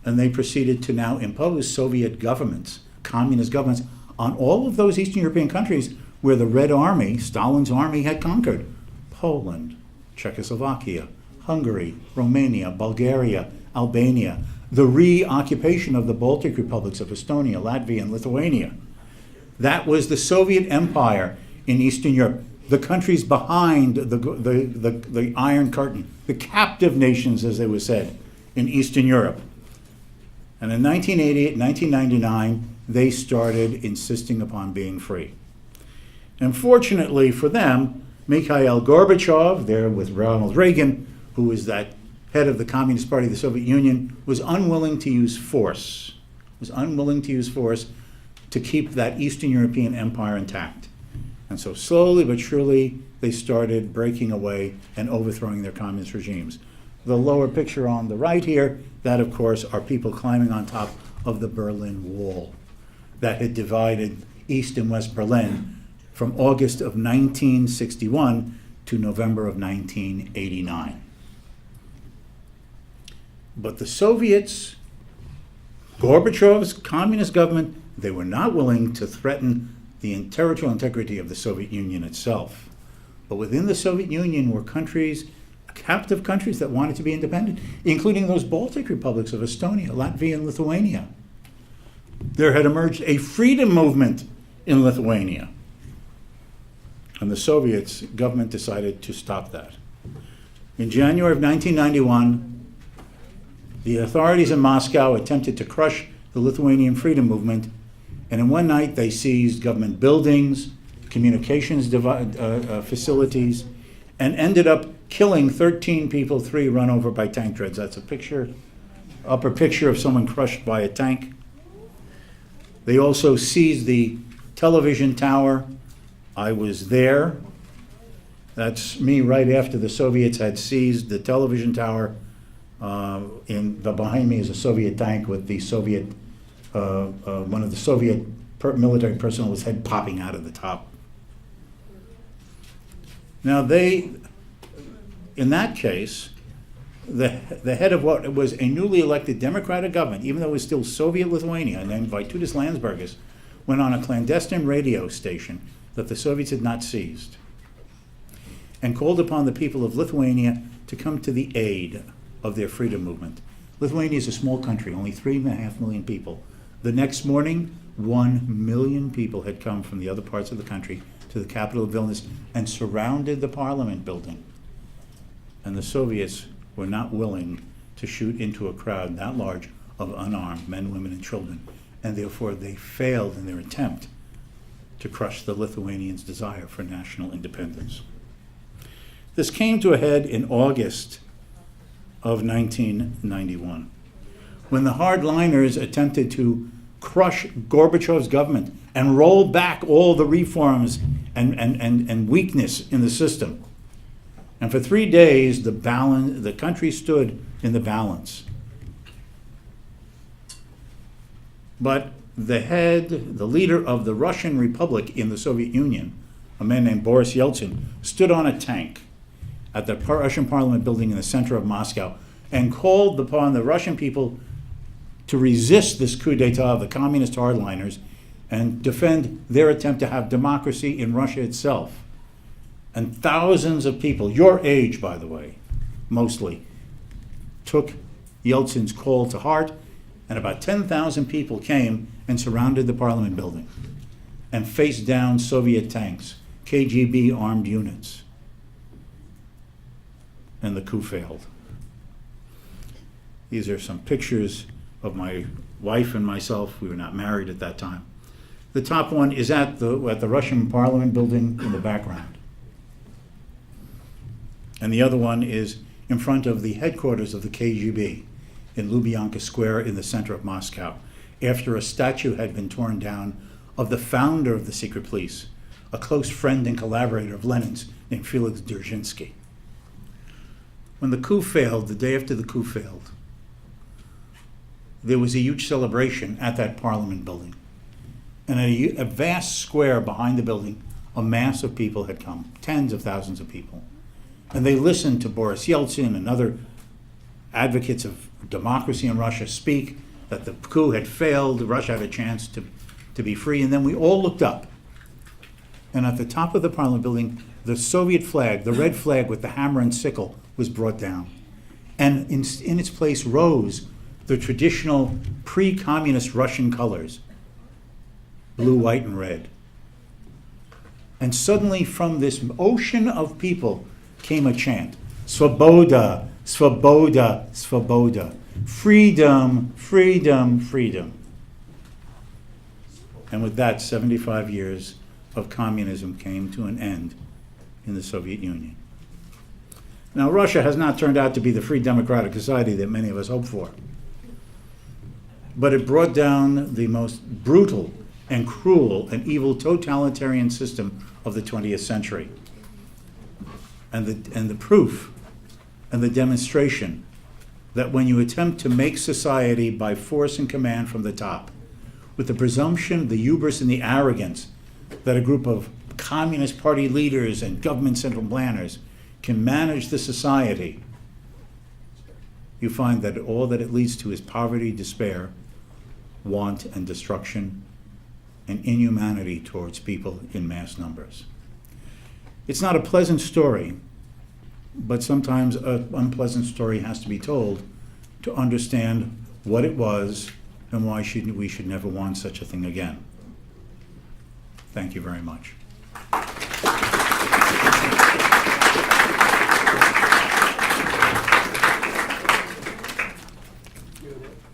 and they proceeded to now impose Soviet governments, communist governments, on all of those Eastern European countries where the Red Army, Stalin's army, had conquered. Poland, Czechoslovakia, Hungary, Romania, Bulgaria, Albania, the reoccupation of the Baltic republics of Estonia, Latvia, and Lithuania. That was the Soviet Empire in Eastern Europe, the countries behind the Iron Curtain, the captive nations, as they were said, in Eastern Europe. And in 1988, 1999, they started insisting upon being free. And fortunately for them, Mikhail Gorbachev, there with Ronald Reagan, who was that head of the Communist Party of the Soviet Union, was unwilling to use force, to keep that Eastern European empire intact. And so slowly but surely, they started breaking away and overthrowing their communist regimes. The lower picture on the right here, that of course are people climbing on top of the Berlin Wall that had divided East and West Berlin from August of 1961 to November of 1989. But the Soviets, Gorbachev's communist government, they were not willing to threaten the territorial integrity of the Soviet Union itself. But within the Soviet Union were countries, captive countries that wanted to be independent, including those Baltic republics of Estonia, Latvia, and Lithuania. There had emerged a freedom movement in Lithuania. And the Soviets government decided to stop that. In January of 1991, the authorities in Moscow attempted to crush the Lithuanian freedom movement, and in one night they seized government buildings, communications facilities, and ended up killing 13 people, 3 run over by tank treads. That's a picture, upper picture of someone crushed by a tank. They also seized the television tower. I was there. That's me right after the Soviets had seized the television tower. Behind me is a Soviet tank with the Soviet, one of the Soviet military personnel's head popping out of the top. Now in that case, the head of what was a newly elected democratic government, even though it was still Soviet Lithuania, named Vytautas Landsbergis, went on a clandestine radio station that the Soviets had not seized and called upon the people of Lithuania to come to the aid of their freedom movement. Lithuania is a small country, only 3.5 million people. The next morning, 1 million people had come from the other parts of the country to the capital of Vilnius and surrounded the parliament building. And the Soviets were not willing to shoot into a crowd that large of unarmed men, women, and children, and therefore they failed in their attempt to crush the Lithuanians' desire for national independence. This came to a head in August of 1991, when the hardliners attempted to crush Gorbachev's government and roll back all the reforms and weakness in the system. And for 3 days, the country stood in the balance. But the leader of the Russian Republic in the Soviet Union, a man named Boris Yeltsin, stood on a tank at the Russian Parliament building in the center of Moscow and called upon the Russian people to resist this coup d'etat of the communist hardliners and defend their attempt to have democracy in Russia itself. And thousands of people, your age, by the way, mostly, took Yeltsin's call to heart, and about 10,000 people came and surrounded the parliament building and faced down Soviet tanks, KGB armed units. And the coup failed. These are some pictures of my wife and myself. We were not married at that time. The top one is at the Russian Parliament building in the background. And the other one is in front of the headquarters of the KGB in Lubyanka Square in the center of Moscow, after a statue had been torn down of the founder of the secret police, a close friend and collaborator of Lenin's named Felix Dzerzhinsky. When the coup failed, the day after the coup failed, there was a huge celebration at that parliament building. And a vast square behind the building, a mass of people had come, tens of thousands of people. And they listened to Boris Yeltsin and other advocates of democracy in Russia speak, that the coup had failed, Russia had a chance to be free, and then we all looked up. And at the top of the Parliament building, the Soviet flag, the red flag with the hammer and sickle, was brought down. And in its place rose the traditional pre-communist Russian colors, blue, white, and red. And suddenly from this ocean of people came a chant, Svoboda, Svoboda, Svoboda. Freedom, freedom, freedom. And with that, 75 years of communism came to an end in the Soviet Union. Now, Russia has not turned out to be the free democratic society that many of us hoped for. But it brought down the most brutal and cruel and evil totalitarian system of the 20th century. And the proof and the demonstration that when you attempt to make society by force and command from the top, with the presumption, the hubris, and the arrogance that a group of Communist Party leaders and government central planners can manage the society, you find that all that it leads to is poverty, despair, want, and destruction, and inhumanity towards people in mass numbers. It's not a pleasant story, but sometimes an unpleasant story has to be told to understand what it was and why we should never want such a thing again. Thank you very much.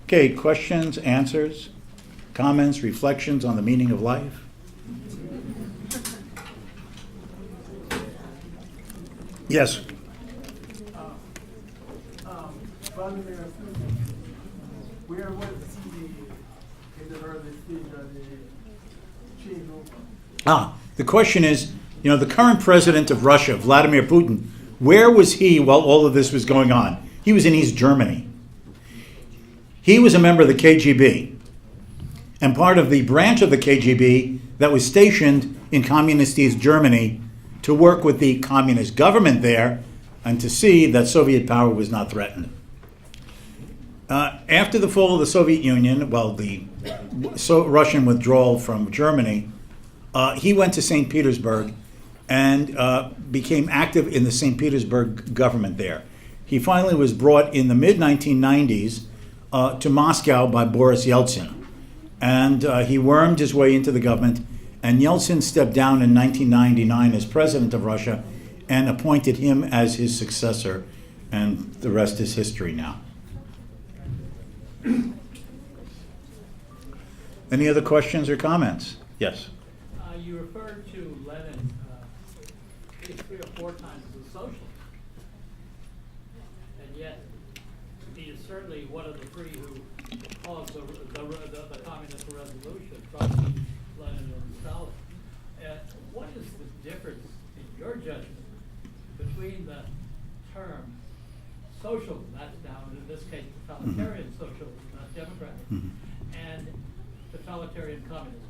Okay, questions, answers, comments, reflections on the meaning of life? Yes. Where was he in the early stage of the change over? The question is, the current president of Russia, Vladimir Putin, where was he while all of this was going on? He was in East Germany. He was a member of the KGB, and part of the branch of the KGB that was stationed in communist East Germany to work with the communist government there and to see that Soviet power was not threatened. After the fall of the Soviet Union, the Russian withdrawal from Germany, he went to St. Petersburg and became active in the St. Petersburg government there. He finally was brought in the mid-1990s to Moscow by Boris Yeltsin. And he wormed his way into the government, and Yeltsin stepped down in 1999 as president of Russia and appointed him as his successor, and the rest is history now. Any other questions or comments? Yes. You referred to Lenin 3 or 4 times as a socialist, and yet he is certainly one of the 3 who caused the communist revolution, Trotsky, Lenin, and Stalin. What is the difference, in your judgment, between the term socialism, that's now in this case totalitarian socialism, not democratic, and totalitarian communism?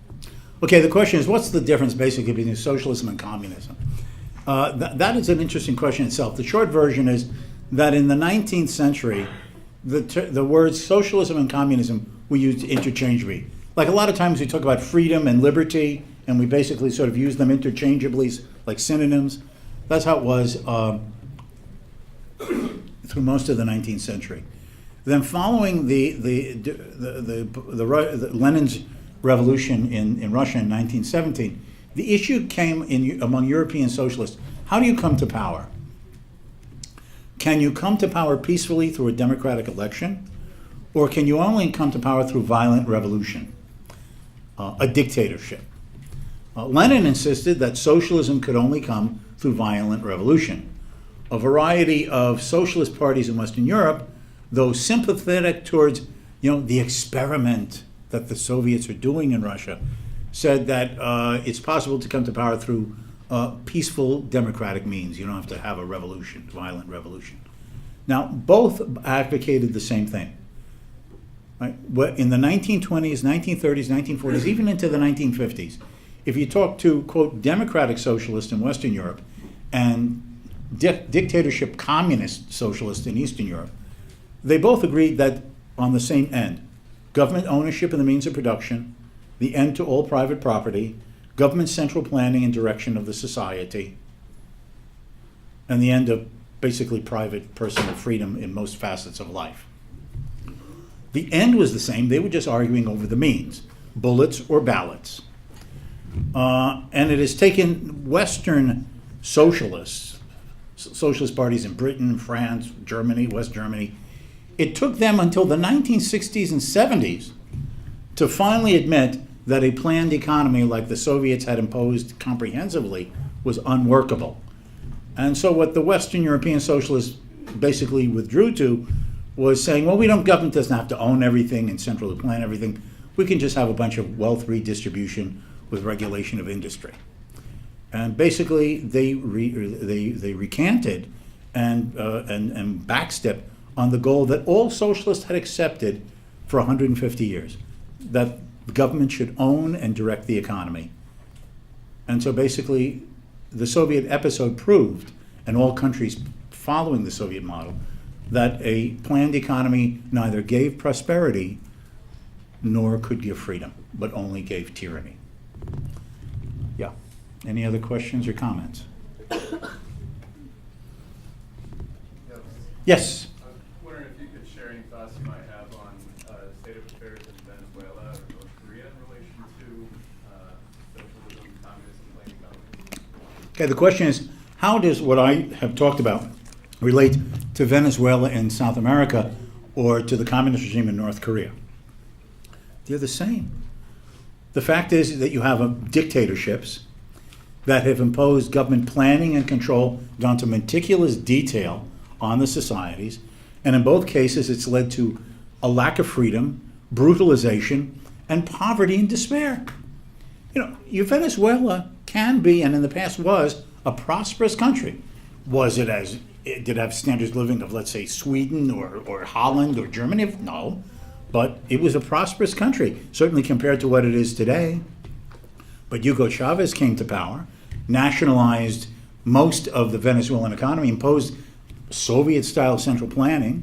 Okay, the question is, what's the difference basically between socialism and communism? That is an interesting question itself. The short version is that in the 19th century, the words socialism and communism were used interchangeably. Like a lot of times we talk about freedom and liberty, and we basically sort of use them interchangeably, like synonyms. That's how it was through most of the 19th century. Then following the Lenin's revolution in Russia in 1917, the issue came among European socialists. How do you come to power? Can you come to power peacefully through a democratic election? Or can you only come to power through violent revolution, a dictatorship? Lenin insisted that socialism could only come through violent revolution. A variety of socialist parties in Western Europe, though sympathetic towards the experiment that the Soviets are doing in Russia, said that it's possible to come to power through peaceful democratic means. You don't have to have a revolution, violent revolution. Now, both advocated the same thing. Right? In the 1920s, 1930s, 1940s, even into the 1950s, if you talk to, quote, democratic socialists in Western Europe and dictatorship communist socialists in Eastern Europe, they both agreed that on the same end, government ownership of the means of production, the end to all private property, government central planning and direction of the society, and the end of basically private personal freedom in most facets of life. The end was the same, they were just arguing over the means, bullets or ballots. And it has taken Western socialist parties in Britain, France, Germany, West Germany, it took them until the 1960s and 70s to finally admit that a planned economy like the Soviets had imposed comprehensively was unworkable. And so what the Western European socialists basically withdrew to was saying, well, government doesn't have to own everything and centrally plan everything. We can just have a bunch of wealth redistribution with regulation of industry. And basically they recanted and backstepped on the goal that all socialists had accepted for 150 years, that the government should own and direct the economy. And so basically the Soviet episode proved, and all countries following the Soviet model, that a planned economy neither gave prosperity nor could give freedom, but only gave tyranny. Yeah. Any other questions or comments? Yes. I'm wondering if you could share any thoughts you might have on state of affairs in Venezuela or North Korea in relation to socialism, communism, planned economies. Okay, the question is, how does what I have talked about relate to Venezuela in South America or to the communist regime in North Korea? They're the same. The fact is that you have dictatorships that have imposed government planning and control down to meticulous detail on the societies, and in both cases it's led to a lack of freedom, brutalization, and poverty and despair. Venezuela can be, and in the past was, a prosperous country. Did it have standards of living of, let's say, Sweden or Holland or Germany? No. But it was a prosperous country, certainly compared to what it is today. But Hugo Chavez came to power, nationalized most of the Venezuelan economy, imposed Soviet-style central planning,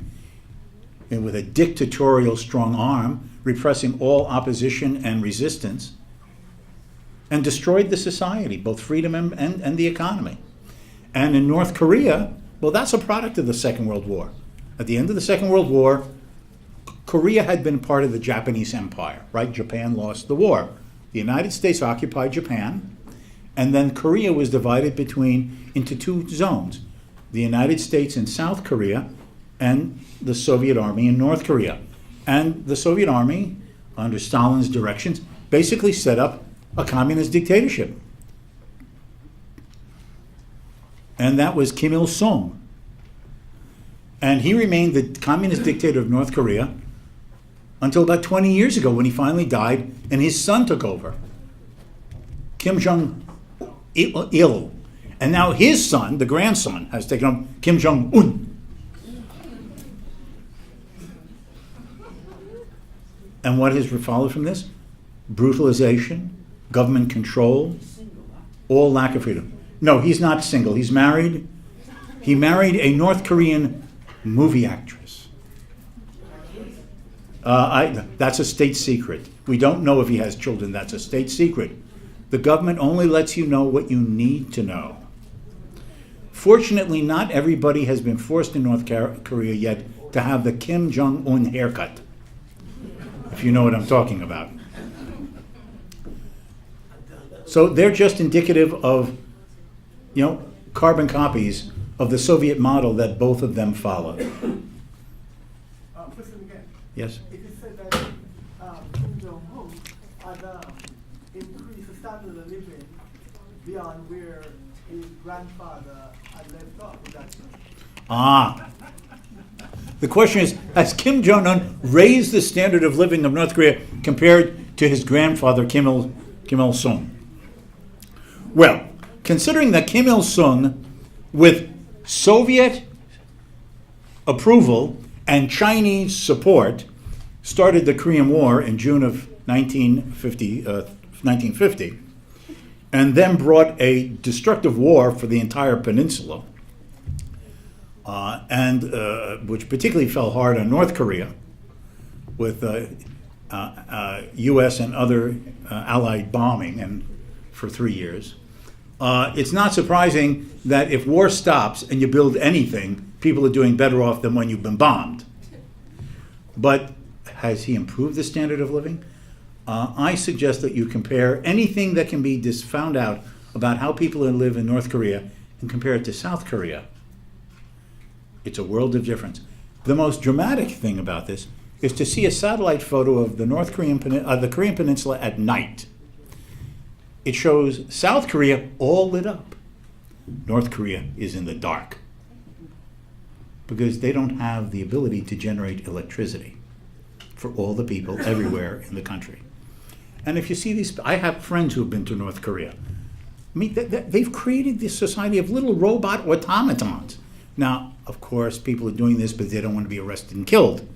and with a dictatorial strong arm, repressing all opposition and resistance, and destroyed the society, both freedom and the economy. And in North Korea, well, that's a product of the Second World War. At the end of the Second World War, Korea had been part of the Japanese Empire, right? Japan lost the war. The United States occupied Japan, and then Korea was divided into two zones, the United States in South Korea and the Soviet Army in North Korea. And the Soviet Army, under Stalin's directions, basically set up a communist dictatorship. And that was Kim Il-sung. And he remained the communist dictator of North Korea until about 20 years ago when he finally died and his son took over, Kim Jong-il. And now his son, the grandson, has taken on Kim Jong-un. And what has followed from this? Brutalization, government control, all lack of freedom. No, he's not single. He's married. He married a North Korean movie actress. That's a state secret. We don't know if he has children. That's a state secret. The government only lets you know what you need to know. Fortunately, not everybody has been forced in North Korea yet to have the Kim Jong-un haircut, if you know what I'm talking about. So they're just indicative of, carbon copies of the Soviet model that both of them followed. Question again. Yes? It is said that Kim Jong-un had increased the standard of living beyond where his grandfather had left off with that. The question is, has Kim Jong-un raised the standard of living of North Korea compared to his grandfather, Kim Il-sung? Well, considering that Kim Il-sung, with Soviet approval and Chinese support, started the Korean War in June of 1950, and then brought a destructive war for the entire peninsula, which particularly fell hard on North Korea with U.S. and other allied bombing and for 3 years. It's not surprising that if war stops and you build anything, people are doing better off than when you've been bombed. But has he improved the standard of living? I suggest that you compare anything that can be found out about how people live in North Korea and compare it to South Korea. It's a world of difference. The most dramatic thing about this is to see a satellite photo of the the Korean Peninsula at night. It shows South Korea all lit up. North Korea is in the dark because they don't have the ability to generate electricity for all the people everywhere in the country. And if you see these, I have friends who have been to North Korea. I mean, they've created this society of little robot automatons. Now, of course, people are doing this because they don't want to be arrested and killed.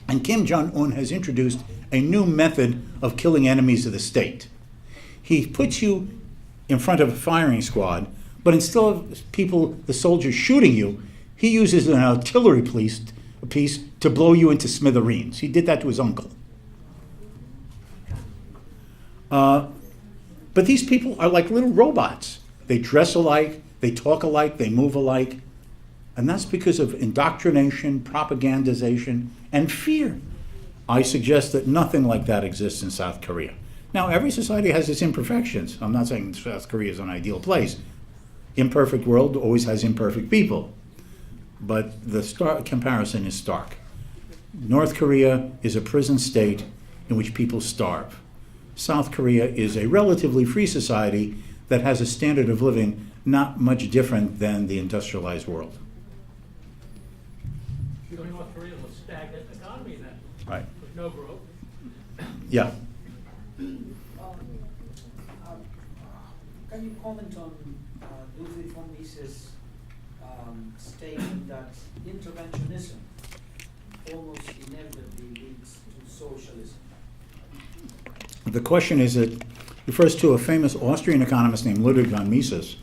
And Kim Jong-un has introduced a new method of killing enemies of the state. He puts you in front of a firing squad, but instead of the soldiers shooting you, he uses an artillery piece to blow you into smithereens. He did that to his uncle. But these people are like little robots. They dress alike, they talk alike, they move alike. And that's because of indoctrination, propagandization, and fear. I suggest that nothing like that exists in South Korea. Now, every society has its imperfections. I'm not saying South Korea is an ideal place. Imperfect world always has imperfect people. But the comparison is stark. North Korea is a prison state in which people starve. South Korea is a relatively free society that has a standard of living not much different than the industrialized world. So North Korea is a stagnant economy then, Right. with no growth. Yeah. Can you comment on Ludwig von Mises' statement that interventionism almost inevitably leads to socialism? The question is, it refers to a famous Austrian economist named Ludwig von Mises,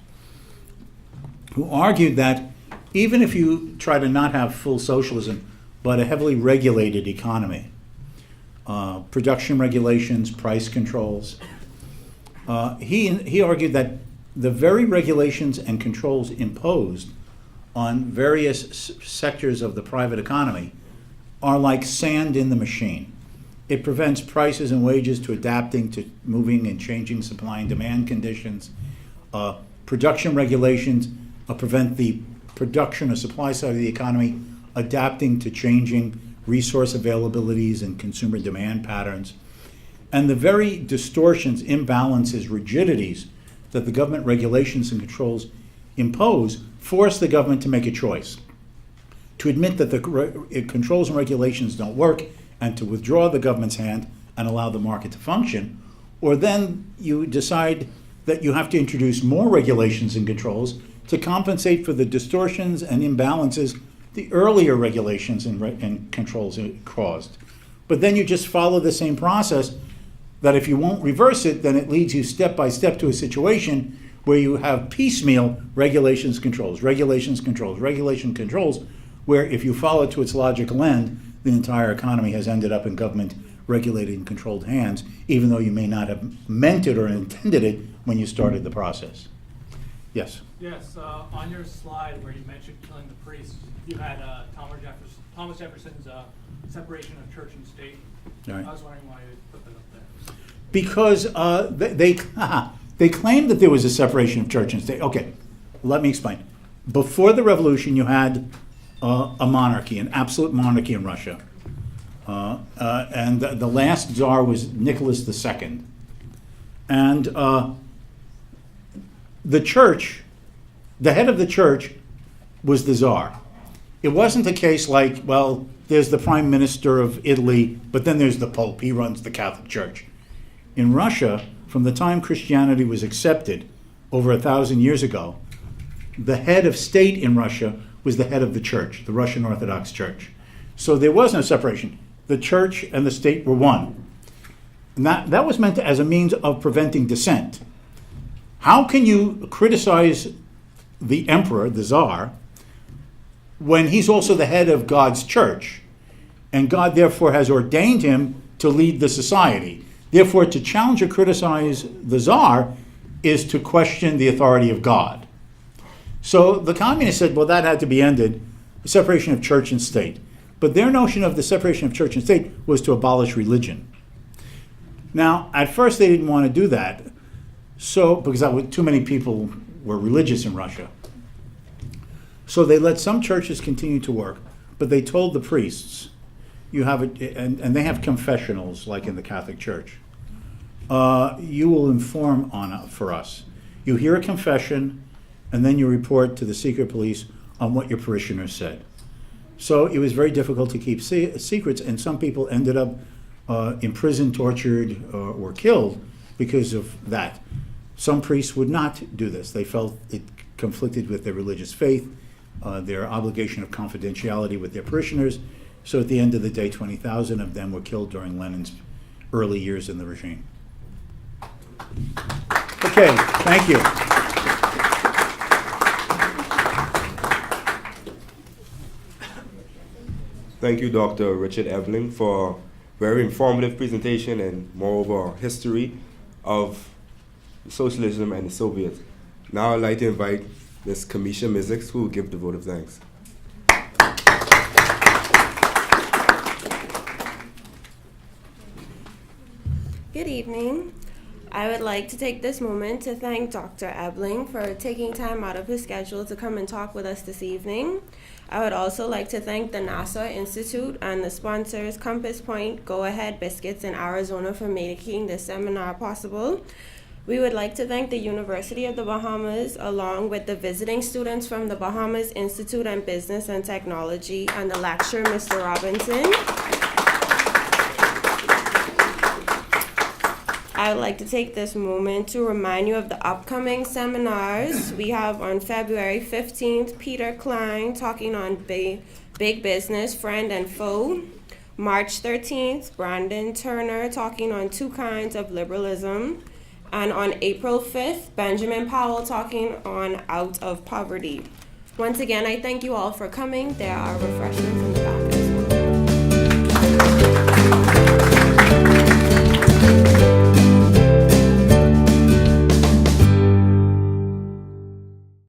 who argued that even if you try to not have full socialism, but a heavily regulated economy, production regulations, price controls, he argued that the very regulations and controls imposed on various sectors of the private economy are like sand in the machine. It prevents prices and wages to adapting to moving and changing supply and demand conditions. Production regulations prevent the production or supply side of the economy adapting to changing resource availabilities and consumer demand patterns. And the very distortions, imbalances, rigidities that the government regulations and controls impose force the government to make a choice, to admit that the controls and regulations don't work and to withdraw the government's hand and allow the market to function, or then you decide that you have to introduce more regulations and controls to compensate for the distortions and imbalances the earlier regulations and controls caused. But then you just follow the same process that if you won't reverse it, then it leads you step by step to a situation where you have piecemeal regulations, controls, regulations, controls, regulation, controls, where if you follow it to its logical end, the entire economy has ended up in government regulated and controlled hands, even though you may not have meant it or intended it when you started the process. Yes? Yes, on your slide where you mentioned killing the priests, you had Thomas Jefferson's separation of church and state. Right. I was wondering why you put that up there. Because they claimed that there was a separation of church and state. Okay, let me explain. Before the revolution, you had a monarchy, an absolute monarchy in Russia. And the last czar was Nicholas II. And the church, the head of the church was the czar. It wasn't a case like, well, there's the prime minister of Italy, but then there's the Pope. He runs the Catholic Church. In Russia, from the time Christianity was accepted over 1,000 years ago, the head of state in Russia was the head of the church, the Russian Orthodox Church. So there was no separation. The church and the state were one. And that was meant as a means of preventing dissent. How can you criticize the emperor, the czar, when he's also the head of God's church, and God therefore has ordained him to lead the society. Therefore, to challenge or criticize the Tsar is to question the authority of God. So the communists said, well, that had to be ended, the separation of church and state. But their notion of the separation of church and state was to abolish religion. Now, at first they didn't want to do that, because too many people were religious in Russia. So they let some churches continue to work, but they told the priests, and they have confessionals like in the Catholic Church. You will inform for us. You hear a confession, and then you report to the secret police on what your parishioners said. So it was very difficult to keep secrets, and some people ended up imprisoned, tortured, or killed because of that. Some priests would not do this. They felt it conflicted with their religious faith, their obligation of confidentiality with their parishioners. So at the end of the day, 20,000 of them were killed during Lenin's early years in the regime. Okay, thank you. Thank you, Dr. Richard Ebeling, for a very informative presentation and moreover history of socialism and the Soviets. Now I'd like to invite Ms. Kamisha Mizik, who will give the vote of thanks. Good evening. I would like to take this moment to thank Dr. Ebeling for taking time out of his schedule to come and talk with us this evening. I would also like to thank the NASA Institute and the sponsors Compass Point, Go Ahead Biscuits in Arizona for making this seminar possible. We would like to thank the University of the Bahamas along with the visiting students from the Bahamas Institute of Business and Technology and the lecturer, Mr. Robinson. I would like to take this moment to remind you of the upcoming seminars. We have on February 15th, Peter Klein talking on big business, friend and foe. March 13th, Brandon Turner talking on two kinds of liberalism. And on April 5th, Benjamin Powell talking on out of poverty. Once again, I thank you all for coming. There are refreshments in the back as well.